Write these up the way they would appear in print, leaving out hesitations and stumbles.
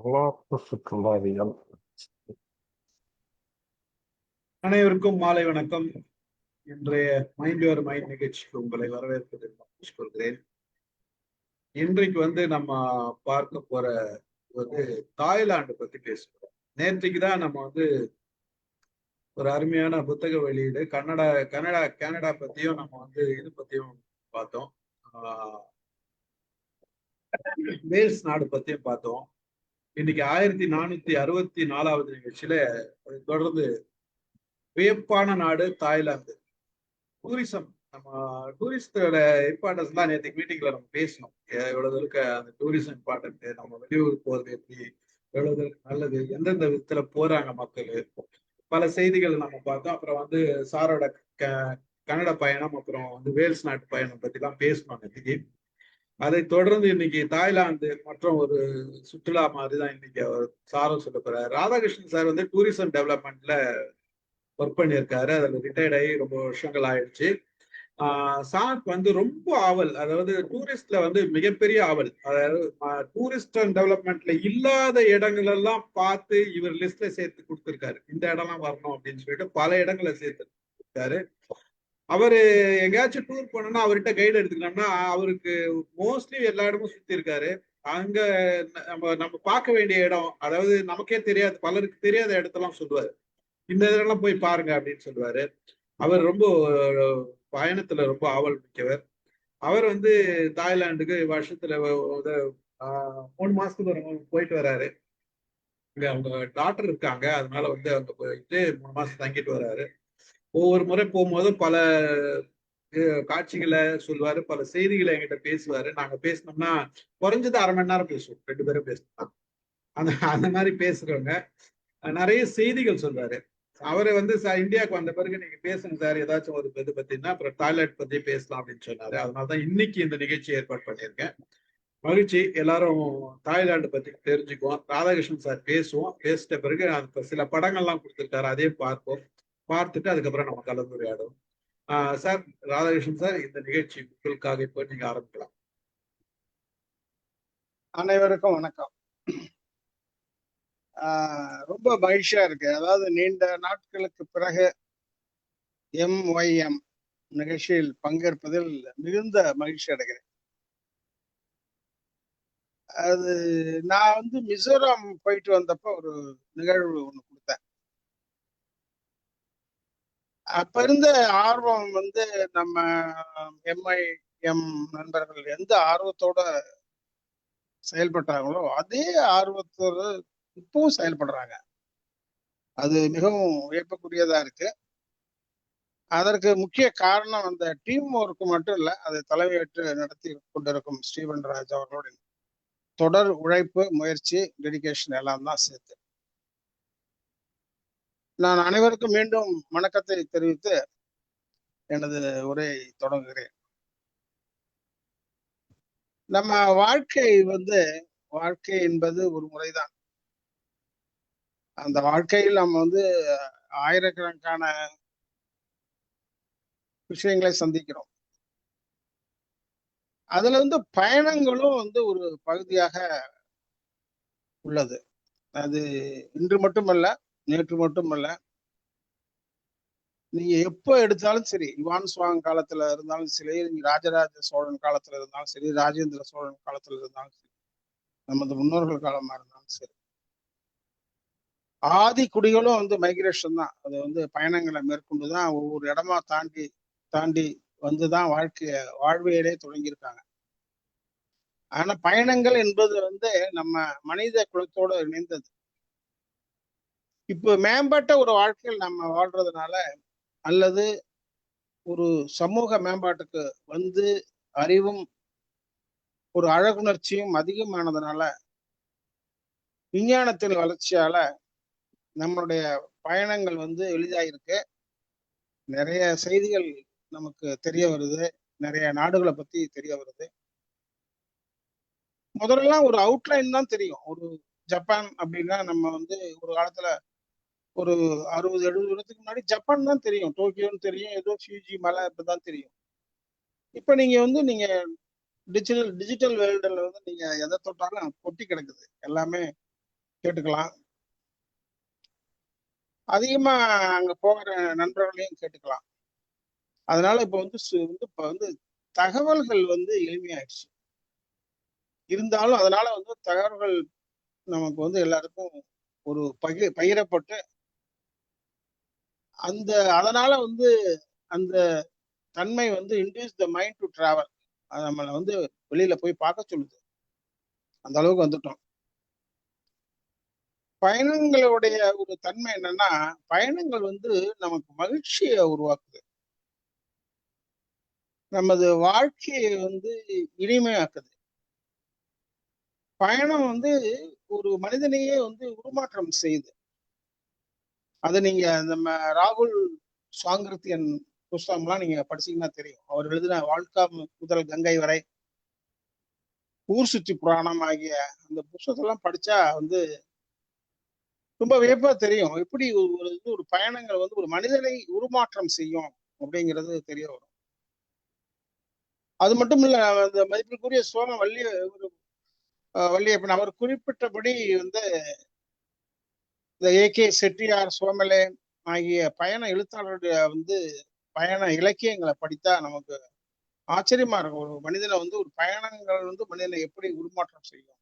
வரலாற்று சுற்றுலாவியல். அனைவருக்கும் மாலை வணக்கம். இன்றைய மைண்ட் யுவர் மைண்ட் நிகழ்ச்சிக்கு உங்களை வரவேற்பதில் மகிழ்ச்சி கொள்கிறேன். இன்றைக்கு நம்ம பார்க்க போற தாய்லாந்து பத்தி பேசுகிறோம். நேற்றுக்கு தான் நம்ம ஒரு அருமையான புத்தக வெளியீடு கனடா பத்தியும் நம்ம இது பத்தியும் பார்த்தோம். வேல்ஸ் நாடு பத்தியும் பார்த்தோம். இன்னைக்கு 1464வது நிகழ்ச்சியில தொடர்ந்து வியப்பான நாடு தாய்லாந்து. டூரிசம், நம்ம டூரிஸ்டோட இம்பார்ட்டன்ஸ் தான் நேற்றுக்கு மீட்டிங்ல நம்ம பேசணும். எவ்வளவு இருக்க அந்த டூரிசம் இம்பார்ட்டன்ட், நம்ம வெளியூர் போறது எப்படி, எவ்வளவு நல்லது, எந்தெந்த விதத்துல போறாங்க மக்கள், பல செய்திகள் நம்ம பார்த்தோம். அப்புறம் சாரோட கனடா பயணம், அப்புறம் வேல்ஸ் நாட்டு பயணம் பத்தி எல்லாம் பேசணும் நேற்றுக்கு. அதை தொடர்ந்து இன்னைக்கு தாய்லாந்து மற்றும் ஒரு சுற்றுலா மாதிரிதான் இன்னைக்கு அவர் சாரும் சொல்ல போறாரு. ராதாகிருஷ்ணன் சார் டூரிசம் டெவலப்மெண்ட்ல ஒர்க் பண்ணியிருக்காரு. அதுல ரிட்டையர்ட் ஆகி ரொம்ப வருஷங்கள் ஆயிடுச்சு. சாருக்கு ரொம்ப ஆவல், அதாவது டூரிஸ்ட்ல மிகப்பெரிய ஆவல். அதாவது டூரிஸ்ட் அண்ட் டெவலப்மெண்ட்ல இல்லாத இடங்கள் எல்லாம் பார்த்து இவர் லிஸ்ட்ல சேர்த்து கொடுத்திருக்காரு. இந்த இடம்லாம் வரணும் அப்படின்னு சொல்லிட்டு பல இடங்களை சேர்த்து கொடுத்திருக்காரு. அவரு எங்கேயாச்சும் டூர் போனோம்னா அவர்கிட்ட கைடு எடுத்துக்கணும்னா அவருக்கு மோஸ்ட்லி எல்லா இடமும் சுத்தி இருக்காரு. அங்க நம்ம பார்க்க வேண்டிய இடம், அதாவது நமக்கே தெரியாது, பலருக்கு தெரியாத இடத்தெல்லாம் சொல்லுவாரு. இந்த இதெல்லாம் போய் பாருங்க அப்படின்னு சொல்லுவாரு. அவர் ரொம்ப பயணத்துல ரொம்ப ஆவல் மிக்கவர். அவர் தாய்லாந்துக்கு வருஷத்துல 3 மாசத்துக்கு ஒரு போயிட்டு வர்றாரு. இங்க அவங்க டாக்டர் இருக்காங்க, அதனால அங்க போயிட்டு 3 மாசம் தங்கிட்டு வர்றாரு. ஒவ்வொரு முறை போகும்போது பல காட்சிகளை சொல்லுவாரு, பல செய்திகளை என்கிட்ட பேசுவாரு. நாங்க பேசினோம்னா குறைஞ்சது 1/2 மணி நேரம் பேசுவோம், 2 பேரும் பேசணும். அந்த மாதிரி பேசுறவங்க நிறைய செய்திகள் சொல்றாரு. அவரை இந்தியாவுக்கு வந்த பிறகு நீங்க பேசுங்க சார், ஏதாச்சும் ஒரு இது பத்தினா அப்புறம் டாய்லெட் பத்தி பேசலாம் அப்படின்னு சொன்னாரு. அதனாலதான் இன்னைக்கு இந்த நிகழ்ச்சி ஏற்பாடு பண்ணியிருக்கேன். மகிழ்ச்சி. எல்லாரும் தாய்லாந்து பத்தி தெரிஞ்சுக்குவோம். ராதாகிருஷ்ணன் சார் பேசுவோம். பேசிட்ட பிறகு சில படங்கள்லாம் கொடுத்துருக்காரு, அதையும் பார்ப்போம். பார்த்துட்டு அதுக்கப்புறம் நம்ம கலந்துரையாடுவோம். சார், ராதாகிருஷ்ணன் சார், இந்த நிகழ்ச்சி உங்களுக்காக இப்போ நீங்க ஆரம்பிக்கலாம். அனைவருக்கும் வணக்கம். ரொம்ப மகிழ்ச்சியா இருக்கு. அதாவது நீண்ட நாட்களுக்கு பிறகு MYM நிகழ்ச்சியில் பங்கேற்பதில் மிகுந்த மகிழ்ச்சி அடைகிறேன். அது நான் மிசோரம் போயிட்டு வந்தப்ப ஒரு நிகழ்வு ஒண்ணு கொடுத்தேன். அப்ப இருந்த ஆர்வம் நம்ம MYM நண்பர்கள் எந்த ஆர்வத்தோட செயல்பட்டாங்களோ அதே ஆர்வத்தோட இப்பவும் செயல்படுறாங்க. அது மிகவும் வியப்புக்குரியதா இருக்கு. அதற்கு முக்கிய காரணம் அந்த டீம் ஒர்க் மட்டும் இல்ல, அதை தலைமையேற்று நடத்தி கொண்டிருக்கும் ஸ்டீவன் ராஜ் அவர்களுடைய தொடர் உழைப்பு, முயற்சி, டெடிகேஷன் எல்லாம் தான் சேர்த்து. நான் அனைவருக்கும் மீண்டும் வணக்கத்தை தெரிவித்து எனது உரையை தொடங்குகிறேன். நம்ம வாழ்க்கை என்பது ஒரு முறைதான். அந்த வாழ்க்கையில் நம்ம ஆயிரக்கணக்கான விஷயங்களை சந்திக்கிறோம். அதுல பயணங்களும் ஒரு பகுதியாக உள்ளது. அது இன்று மட்டுமல்ல, நேற்று மட்டுமல்ல, நீங்க எப்போ எடுத்தாலும் சரி, யுவான் சுவாங் காலத்துல இருந்தாலும் சரி, நீங்க ராஜராஜ சோழன் காலத்துல இருந்தாலும் சரி, ராஜேந்திர சோழன் காலத்துல இருந்தாலும் சரி, நமது முன்னோர்கள் காலமா இருந்தாலும் சரி, ஆதி குடிகளும் மைக்ரேஷன் தான். அது பயணங்களை மேற்கொண்டுதான் ஒவ்வொரு இடமா தாண்டி வந்துதான் வாழ்வியலே தொடங்கியிருக்காங்க. ஆனா பயணங்கள் என்பது நம்ம மனித குலத்தோட இணைந்தது. இப்போ மேம்பட்ட ஒரு வாழ்க்கையில் நம்ம வாழ்றதுனால அல்லது ஒரு சமூக மேம்பாட்டுக்கு அறிவும் ஒரு அழகுணர்ச்சியும் அதிகமானதுனால, விஞ்ஞானத்தின் வளர்ச்சியால நம்மளுடைய பயணங்கள் எளிதாயிருக்கு. நிறைய செய்திகள் நமக்கு தெரிய வருது, நிறைய நாடுகளை பத்தி தெரிய வருது. முதல்ல ஒரு அவுட்லைன் தான் தெரியும். ஒரு ஜப்பான் அப்படின்னா நம்ம ஒரு காலத்துல ஒரு 60-70 வருடத்துக்கு முன்னாடி ஜப்பான் தான் தெரியும், டோக்கியோன்னு தெரியும், ஏதோ ஃபியூஜி மலை இப்படிதான் தெரியும். இப்ப நீங்க டிஜிட்டல் வேர்ல்டுல நீங்க எதை தொட்டாலும் கொட்டி கிடக்குது. எல்லாமே கேட்டுக்கலாம். அதிகமா அங்க போகிற நண்பர்களையும் கேட்டுக்கலாம். அதனால இப்ப வந்து தகவல்கள் வந்து எளிமையாயிடுச்சு. இருந்தாலும் அதனால வந்து தகவல்கள் நமக்கு வந்து எல்லாருக்கும் ஒரு பகிரப்பட்டு அதனால வந்து அந்த தன்மை வந்து induce the mind to travel. அது நம்மளை வந்து வெளியில போய் பார்க்க சொல்லுது. அந்த அளவுக்கு வந்துட்டோம். பயணங்களுடைய ஒரு தன்மை என்னன்னா, பயணங்கள் வந்து நமக்கு மகிழ்ச்சியை உருவாக்குது. நமது வாழ்க்கையை வந்து இனிமையாக்குது. பயணம் வந்து ஒரு மனிதனையே வந்து உருமாற்றம் செய்யுது. அது நீங்க நம்ம ராகுல் சாங்கிருத்தியன் புஸ்தகம்லாம் நீங்க படிச்சீங்கன்னா தெரியும். அவர் எழுதின வாழ்க்கை முதல் கங்கை வரை, ஊர் சுற்றி புராணம் ஆகிய அந்த புஸ்தகத்தெல்லாம் படிச்சா வந்து ரொம்ப வியப்பா தெரியும். எப்படி ஒரு பயணங்கள் வந்து ஒரு மனிதனை உருமாற்றம் செய்யும் அப்படிங்கிறது தெரிய வரும். அது மட்டும் இல்ல, அந்த மதிப்பிற்குரிய சோழ வள்ளியப்பன் அவர் குறிப்பிட்டபடி வந்து இந்த ஏ.கே. செட்டியார், சோமலே ஆகிய பயண எழுத்தாளருடைய வந்து பயண இலக்கியங்களை படித்தா நமக்கு ஆச்சரியமா இருக்கும். ஒரு மனிதனை வந்து ஒரு பயணங்கள் வந்து மனிதனை எப்படி உருமாற்றம் செய்யும்,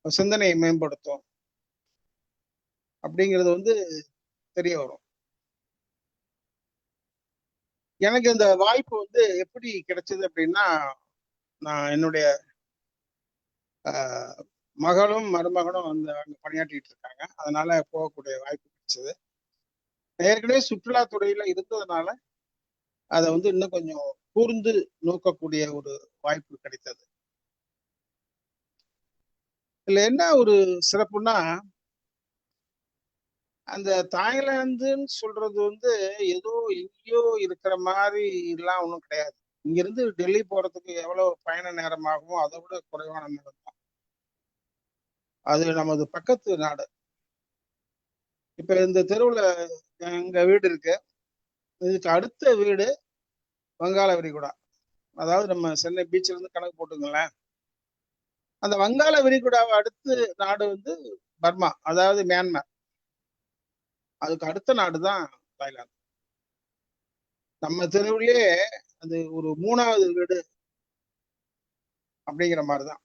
சிந்தனையை மேம்படுத்தும் அப்படிங்கிறது வந்து தெரிய வரும். எனக்கு இந்த வாய்ப்பு வந்து எப்படி கிடைச்சது அப்படின்னா, நான் என்னுடைய மகளும் மருமகனும் வந்து அங்க பணியாற்றிட்டு இருக்காங்க. அதனால போகக்கூடிய வாய்ப்பு கிடைச்சது. ஏற்கனவே சுற்றுலாத்துறையில இருந்ததுனால அதை வந்து இன்னும் கொஞ்சம் கூர்ந்து நோக்கக்கூடிய ஒரு வாய்ப்பு கிடைத்தது. இதுல என்ன ஒரு சிறப்புன்னா, அந்த தாய்லாந்துன்னு சொல்றது வந்து ஏதோ எங்கேயோ இருக்கிற மாதிரி எல்லாம் ஒன்றும் கிடையாது. இங்கிருந்து டெல்லி போறதுக்கு எவ்வளவு பயண நேரம் ஆகுமோ அதை விட குறைவான நேரம் தான். அது நமது பக்கத்து நாடு. இப்ப இந்த தெருவுல எங்க வீடு இருக்கு. இதுக்கு அடுத்த வீடு வங்காள விரிகுடா. அதாவது நம்ம சென்னை பீச்ல இருந்து கணக்கு போட்டுங்களேன். அந்த வங்காள விரிகுடாவை அடுத்து நாடு வந்து பர்மா, அதாவது மியான்மர். அதுக்கு அடுத்த நாடு தான் தாய்லாந்து. நம்ம தெருவுலயே அது ஒரு 3வது வீடு அப்படிங்கிற மாதிரிதான்.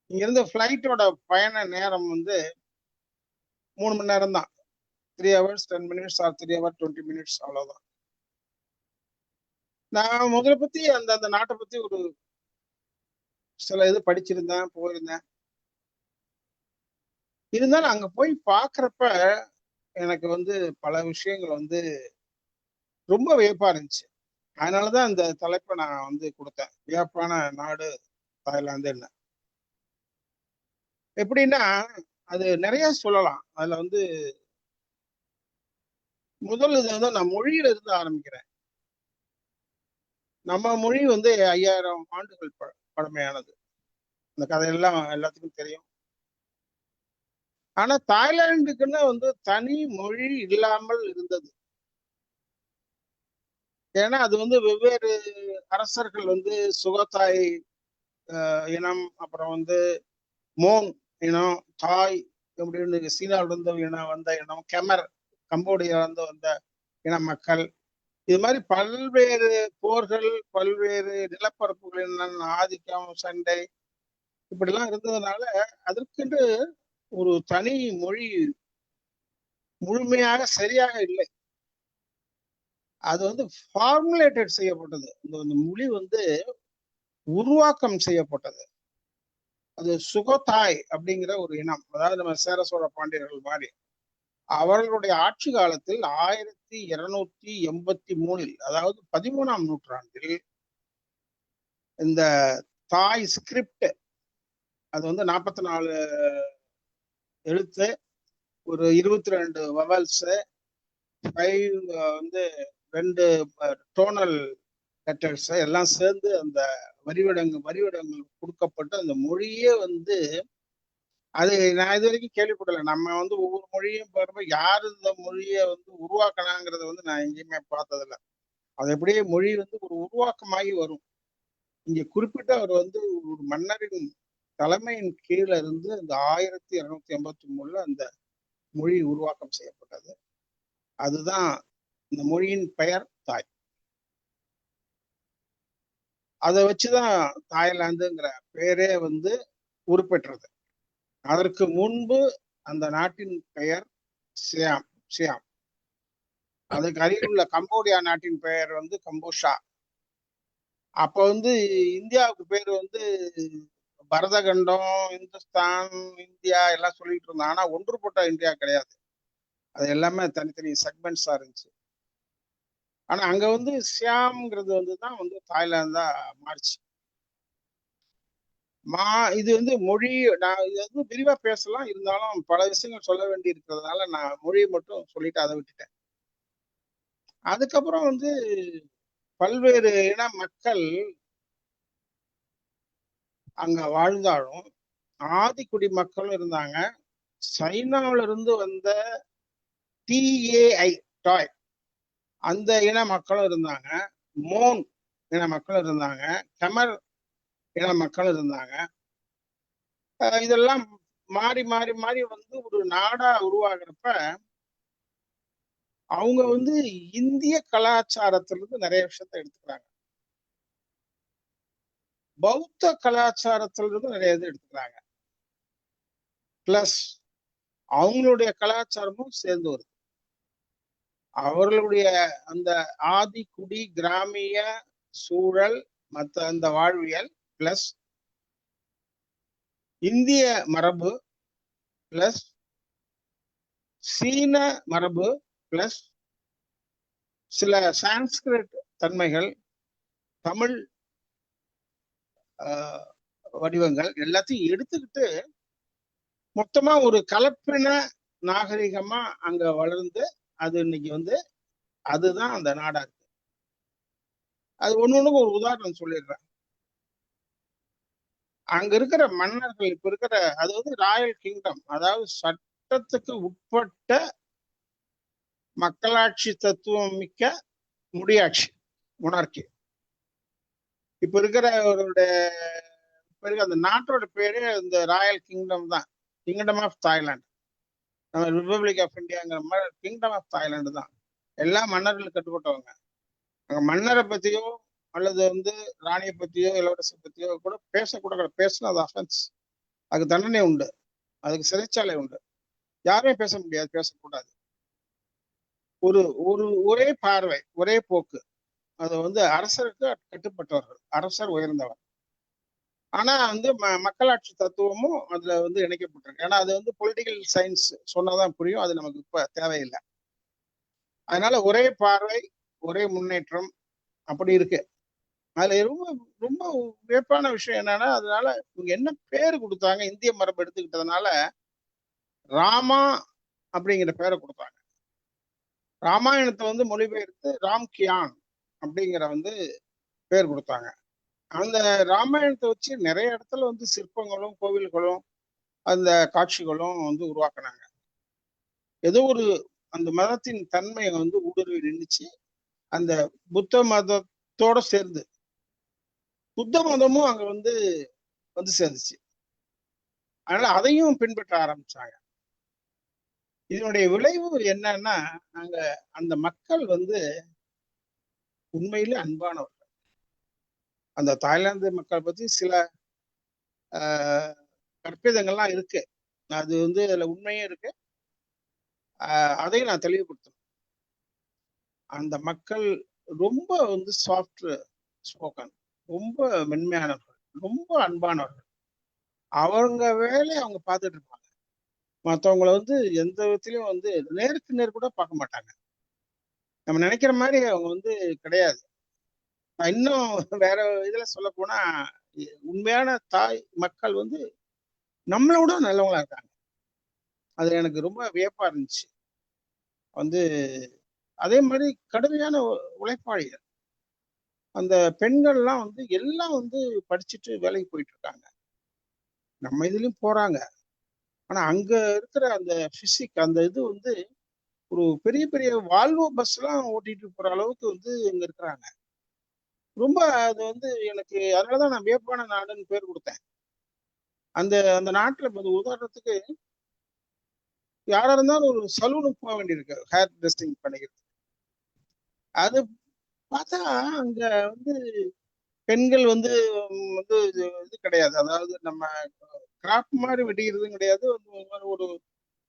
இங்க இருந்து பிளைட்டோட பயண நேரம் வந்து 3 மணி நேரம் தான். 3 hours 10 minutes R 3 hours 20 minutes, அவ்வளவுதான். நான் முதல்ல பத்தி அந்த நாட்டை பத்தி ஒரு சில இது படிச்சிருந்தேன், போயிருந்தேன். இருந்தாலும் அங்க போய் பாக்குறப்ப எனக்கு வந்து பல விஷயங்கள் வந்து ரொம்ப வியப்பா இருந்துச்சு. அதனாலதான் இந்த தலைப்பை நான் வந்து கொடுத்தேன், வியப்பான நாடு தாய்லாந்து. என்ன எப்படின்னா, அது நிறைய சொல்லலாம். அதுல வந்து முதல் இது வந்து நான் மொழியில இருந்து ஆரம்பிக்கிறேன். நம்ம மொழி வந்து 5000 ஆண்டுகள் பழமையானது. இந்த கதையெல்லாம் எல்லாத்துக்கும் தெரியும். ஆனா தாய்லாந்துக்குன்னு வந்து தனி மொழி இல்லாமல் இருந்தது. ஏன்னா அது வந்து வெவ்வேறு அரசர்கள் வந்து சுகத்தாய் இனம், அப்புறம் வந்து மோங் இனம், தாய் அப்படின்னு சீனாவில இருந்து இனம் வந்த இனம், கெமர் கம்போடியால இருந்து வந்த இன மக்கள், இது மாதிரி பல்வேறு போர்கள், பல்வேறு நிலப்பரப்புகளின் ஆதிக்கம், சண்டை இப்படிலாம் இருந்ததுனால அதற்கென்று ஒரு தனி மொழி முழுமையாக சரியாக இல்லை. அது வந்து ஃபார்முலேட்டட் செய்யப்பட்டது. இந்த மொழி வந்து உருவாக்கம் செய்யப்பட்டது. அது சுகத்தாய் அப்படிங்கிற ஒரு இனம், அதாவது நம்ம சேர சோழ பாண்டியர்கள் மாதிரி அவர்களுடைய ஆட்சி காலத்தில் 1283, அதாவது 13ஆம் நூற்றாண்டில் இந்த தாய் ஸ்கிரிப்ட், அது வந்து 44 எழுத்து, ஒரு 22 வவல்ஸ், 5 வந்து 2 டோனல் லெட்டர்ஸ் எல்லாம் சேர்ந்து அந்த வரிவடங்கள் கொடுக்கப்பட்டு அந்த மொழியே வந்து, அது நான் இது வரைக்கும் கேள்விப்படலை. நம்ம வந்து ஒவ்வொரு மொழியும் பாருப்ப யாரு இந்த மொழியை வந்து உருவாக்கினாங்கிறத வந்து நான் எங்கேயுமே பார்த்ததில்ல. அது எப்படியே மொழி வந்து ஒரு உருவாக்கமாகி வரும். இங்க குறிப்பிட்ட அவர் வந்து ஒரு மன்னரின் தலைமையின் கீழ இருந்து இந்த 1283 அந்த மொழி உருவாக்கம் செய்யப்பட்டது. அதுதான் இந்த மொழியின் பெயர் தாய். அதை வச்சுதான் தாய்லாந்துங்கிற பெயரே வந்து உருப்பெற்றது. அதற்கு முன்பு அந்த நாட்டின் பெயர் சியாம் சியாம். அதுக்கு அருகில் உள்ள கம்போடியா நாட்டின் பெயர் வந்து கம்போஷா. அப்ப வந்து இந்தியாவுக்கு பேர் வந்து பரதகண்டம், இந்துஸ்தான், இந்தியா எல்லாம் சொல்லிட்டு இருந்தாங்க. ஆனா ஒன்றுபட்ட இந்தியா கிடையாது. அது எல்லாமே தனித்தனி செக்மெண்ட்ஸா இருந்துச்சு. ஆனா அங்க வந்து சியாம்ங்கிறது வந்துதான் வந்து தாய்லாந்தா மாறிச்சு. இது வந்து மொழி, நான் இது வந்து விரிவா பேசலாம், இருந்தாலும் பல விஷயங்கள் சொல்ல வேண்டி இருக்கிறதுனால நான் மொழியை மட்டும் சொல்லிட்டு அதை விட்டுட்டேன். அதுக்கப்புறம் வந்து பல்வேறு இன மக்கள் அங்க வாழ்ந்தாலும் ஆதிக்குடி மக்களும் இருந்தாங்க. சைனாவில இருந்து வந்த டிஏஐ டாய் அந்த இன மக்களும் இருந்தாங்க. மோன் இன மக்களும் இருந்தாங்க. கமர் இன மக்களும் இருந்தாங்க. இதெல்லாம் மாறி மாறி மாறி வந்து ஒரு நாடா உருவாகிறப்ப அவங்க வந்து இந்திய கலாச்சாரத்திலிருந்து நிறைய விஷயத்த எடுத்துக்கிறாங்க. பௌத்த கலாச்சாரத்திலிருந்து நிறைய இது எடுத்துக்கிறாங்க. பிளஸ் அவங்களுடைய கலாச்சாரமும் சேர்ந்து வருது. அவர்களுடைய அந்த ஆதி குடி கிராமிய சூழல் மற்ற அந்த வாழ்வியல் பிளஸ் இந்திய மரபு பிளஸ் சீன மரபு பிளஸ் சில சான்ஸ்கிரிட் தன்மைகள், தமிழ் வடிவங்கள் எல்லாத்தையும் எடுத்துக்கிட்டு மொத்தமா ஒரு கலப்பின நாகரிகமா அங்க வளர்ந்து அது இன்னைக்கு வந்து அதுதான் அந்த நாடா இருக்கு. அது ஒண்ணுக்கு ஒரு உதாரணம் சொல்லிடுறேன். அங்க இருக்கிற மன்னர்கள் இப்ப இருக்கிற அது வந்து ராயல் கிங்டம், அதாவது சட்டத்துக்கு உட்பட்ட மக்களாட்சி தத்துவம் மிக்க முடியாட்சி, மொனார்கி. இப்ப இருக்கிற அந்த நாட்டோட பேரு இந்த ராயல் கிங்டம் தான், கிங்டம் ஆஃப் தாய்லாந்து. நம்ம ரிப்பப்ளிக் ஆஃப் இந்தியாங்கிற மாதிரி கிங்டம் ஆஃப் தாய்லாந்து தான். எல்லா மன்னர்களுக்கு கட்டுப்பட்டவங்க. அங்க மன்னரை பத்தியோ அல்லது வந்து ராணியை பத்தியோ இளவரசை பத்தியோ கூட பேசக்கூட, பேசினா அது அஃபென்ஸ், அதுக்கு தண்டனை உண்டு, அதுக்கு சிறைச்சாலை உண்டு. யாருமே பேச முடியாது, பேசக்கூடாது. ஒரு ஒரு ஒரே பார்வை, ஒரே போக்கு. அது வந்து அரசருக்கு கட்டுப்பட்டவர்கள், அரசர் உயர்ந்தவர். ஆனா வந்து மக்களாட்சி தத்துவமும் அதுல வந்து இணைக்கப்பட்டிருக்கு. ஏன்னா அது வந்து பொலிட்டிக்கல் சயின்ஸ் சொன்னாதான் புரியும், அது நமக்கு இப்ப தேவையில்லை. அதனால ஒரே பார்வை, ஒரே முன்னேற்றம் அப்படி இருக்கு. அதுல ரொம்ப ரொம்ப வியப்பான விஷயம் என்னன்னா, அதனால இவங்க என்ன பேரு கொடுத்தாங்க, இந்திய மரபு எடுத்துக்கிட்டதுனால ராமா அப்படிங்கிற பேரை கொடுத்தாங்க. ராமாயணத்தை வந்து மொழிபெயர்த்து ராம் கியான் அப்படிங்கிற வந்து பேர் கொடுத்தாங்க. அந்த ராமாயணத்தை வச்சு நிறைய இடத்துல வந்து சிற்பங்களும் கோவில்களும் அந்த காட்சிகளும் வந்து உருவாக்குனாங்க. ஏதோ ஒரு அந்த மதத்தின் தன்மையை வந்து ஊடுருவி நின்றுச்சு. அந்த புத்த மதத்தோட சேர்ந்து புத்த மதமும் அங்க வந்து சேர்ந்துச்சு. அதனால அதையும் பின்பற்ற ஆரம்பிச்சாங்க. இதனுடைய விளைவு என்னன்னா, அங்க அந்த மக்கள் வந்து உண்மையிலே அன்பானவர்கள். அந்த தாய்லாந்து மக்கள் பத்தி சில கற்பிதங்கள்லாம் இருக்கு. அது வந்து அதுல உண்மையும் இருக்கு. அதையும் நான் தெளிவுபடுத்தணும். அந்த மக்கள் ரொம்ப வந்து சாஃப்ட் ஸ்போக்கன், ரொம்ப மென்மையானவர்கள், ரொம்ப அன்பானவர்கள். அவங்க வேலையை அவங்க பார்த்துட்டு இருப்பாங்க. மற்றவங்களை வந்து எந்த விதத்திலையும் வந்து நேருக்கு நேர் கூட பார்க்க மாட்டாங்க. நம்ம நினைக்கிற மாதிரி அவங்க வந்து கிடையாது. இன்னும் வேற இதுல சொல்ல போனா, உண்மையான தாய் மக்கள் வந்து நம்மளோட நல்லவங்களா இருக்காங்க. அது எனக்கு ரொம்ப வியப்பா இருந்துச்சு. வந்து அதே மாதிரி கடுமையான உழைப்பாளிகள். அந்த பெண்கள்லாம் வந்து எல்லாம் வந்து படிச்சுட்டு வேலைக்கு போயிட்டு இருக்காங்க. நம்ம இதுலயும் போறாங்க. ஆனா அங்க இருக்கிற அந்த பிசிக், அந்த இது வந்து ஒரு பெரிய பெரிய வால்வோ பஸ் எல்லாம் ஓட்டிட்டு போற அளவுக்கு வந்து இங்க இருக்கிறாங்க. ரொம்ப அது வந்து எனக்கு அதனாலதான் நான் வியப்பான நாடுன்னு பேர் கொடுத்தேன். அந்த அந்த நாட்டுல உதாரணத்துக்கு யாரா இருந்தாலும் ஒரு சலூனுக்கு போக வேண்டியிருக்கு ஹேர் ட்ரெஸ்ஸிங் பண்ணிக்கிறது. அது பார்த்தா அங்க வந்து பெண்கள் வந்து இது கிடையாது. அதாவது நம்ம கிராப் மாதிரி வெட்டிக்கிறதும் கிடையாது. ஒரு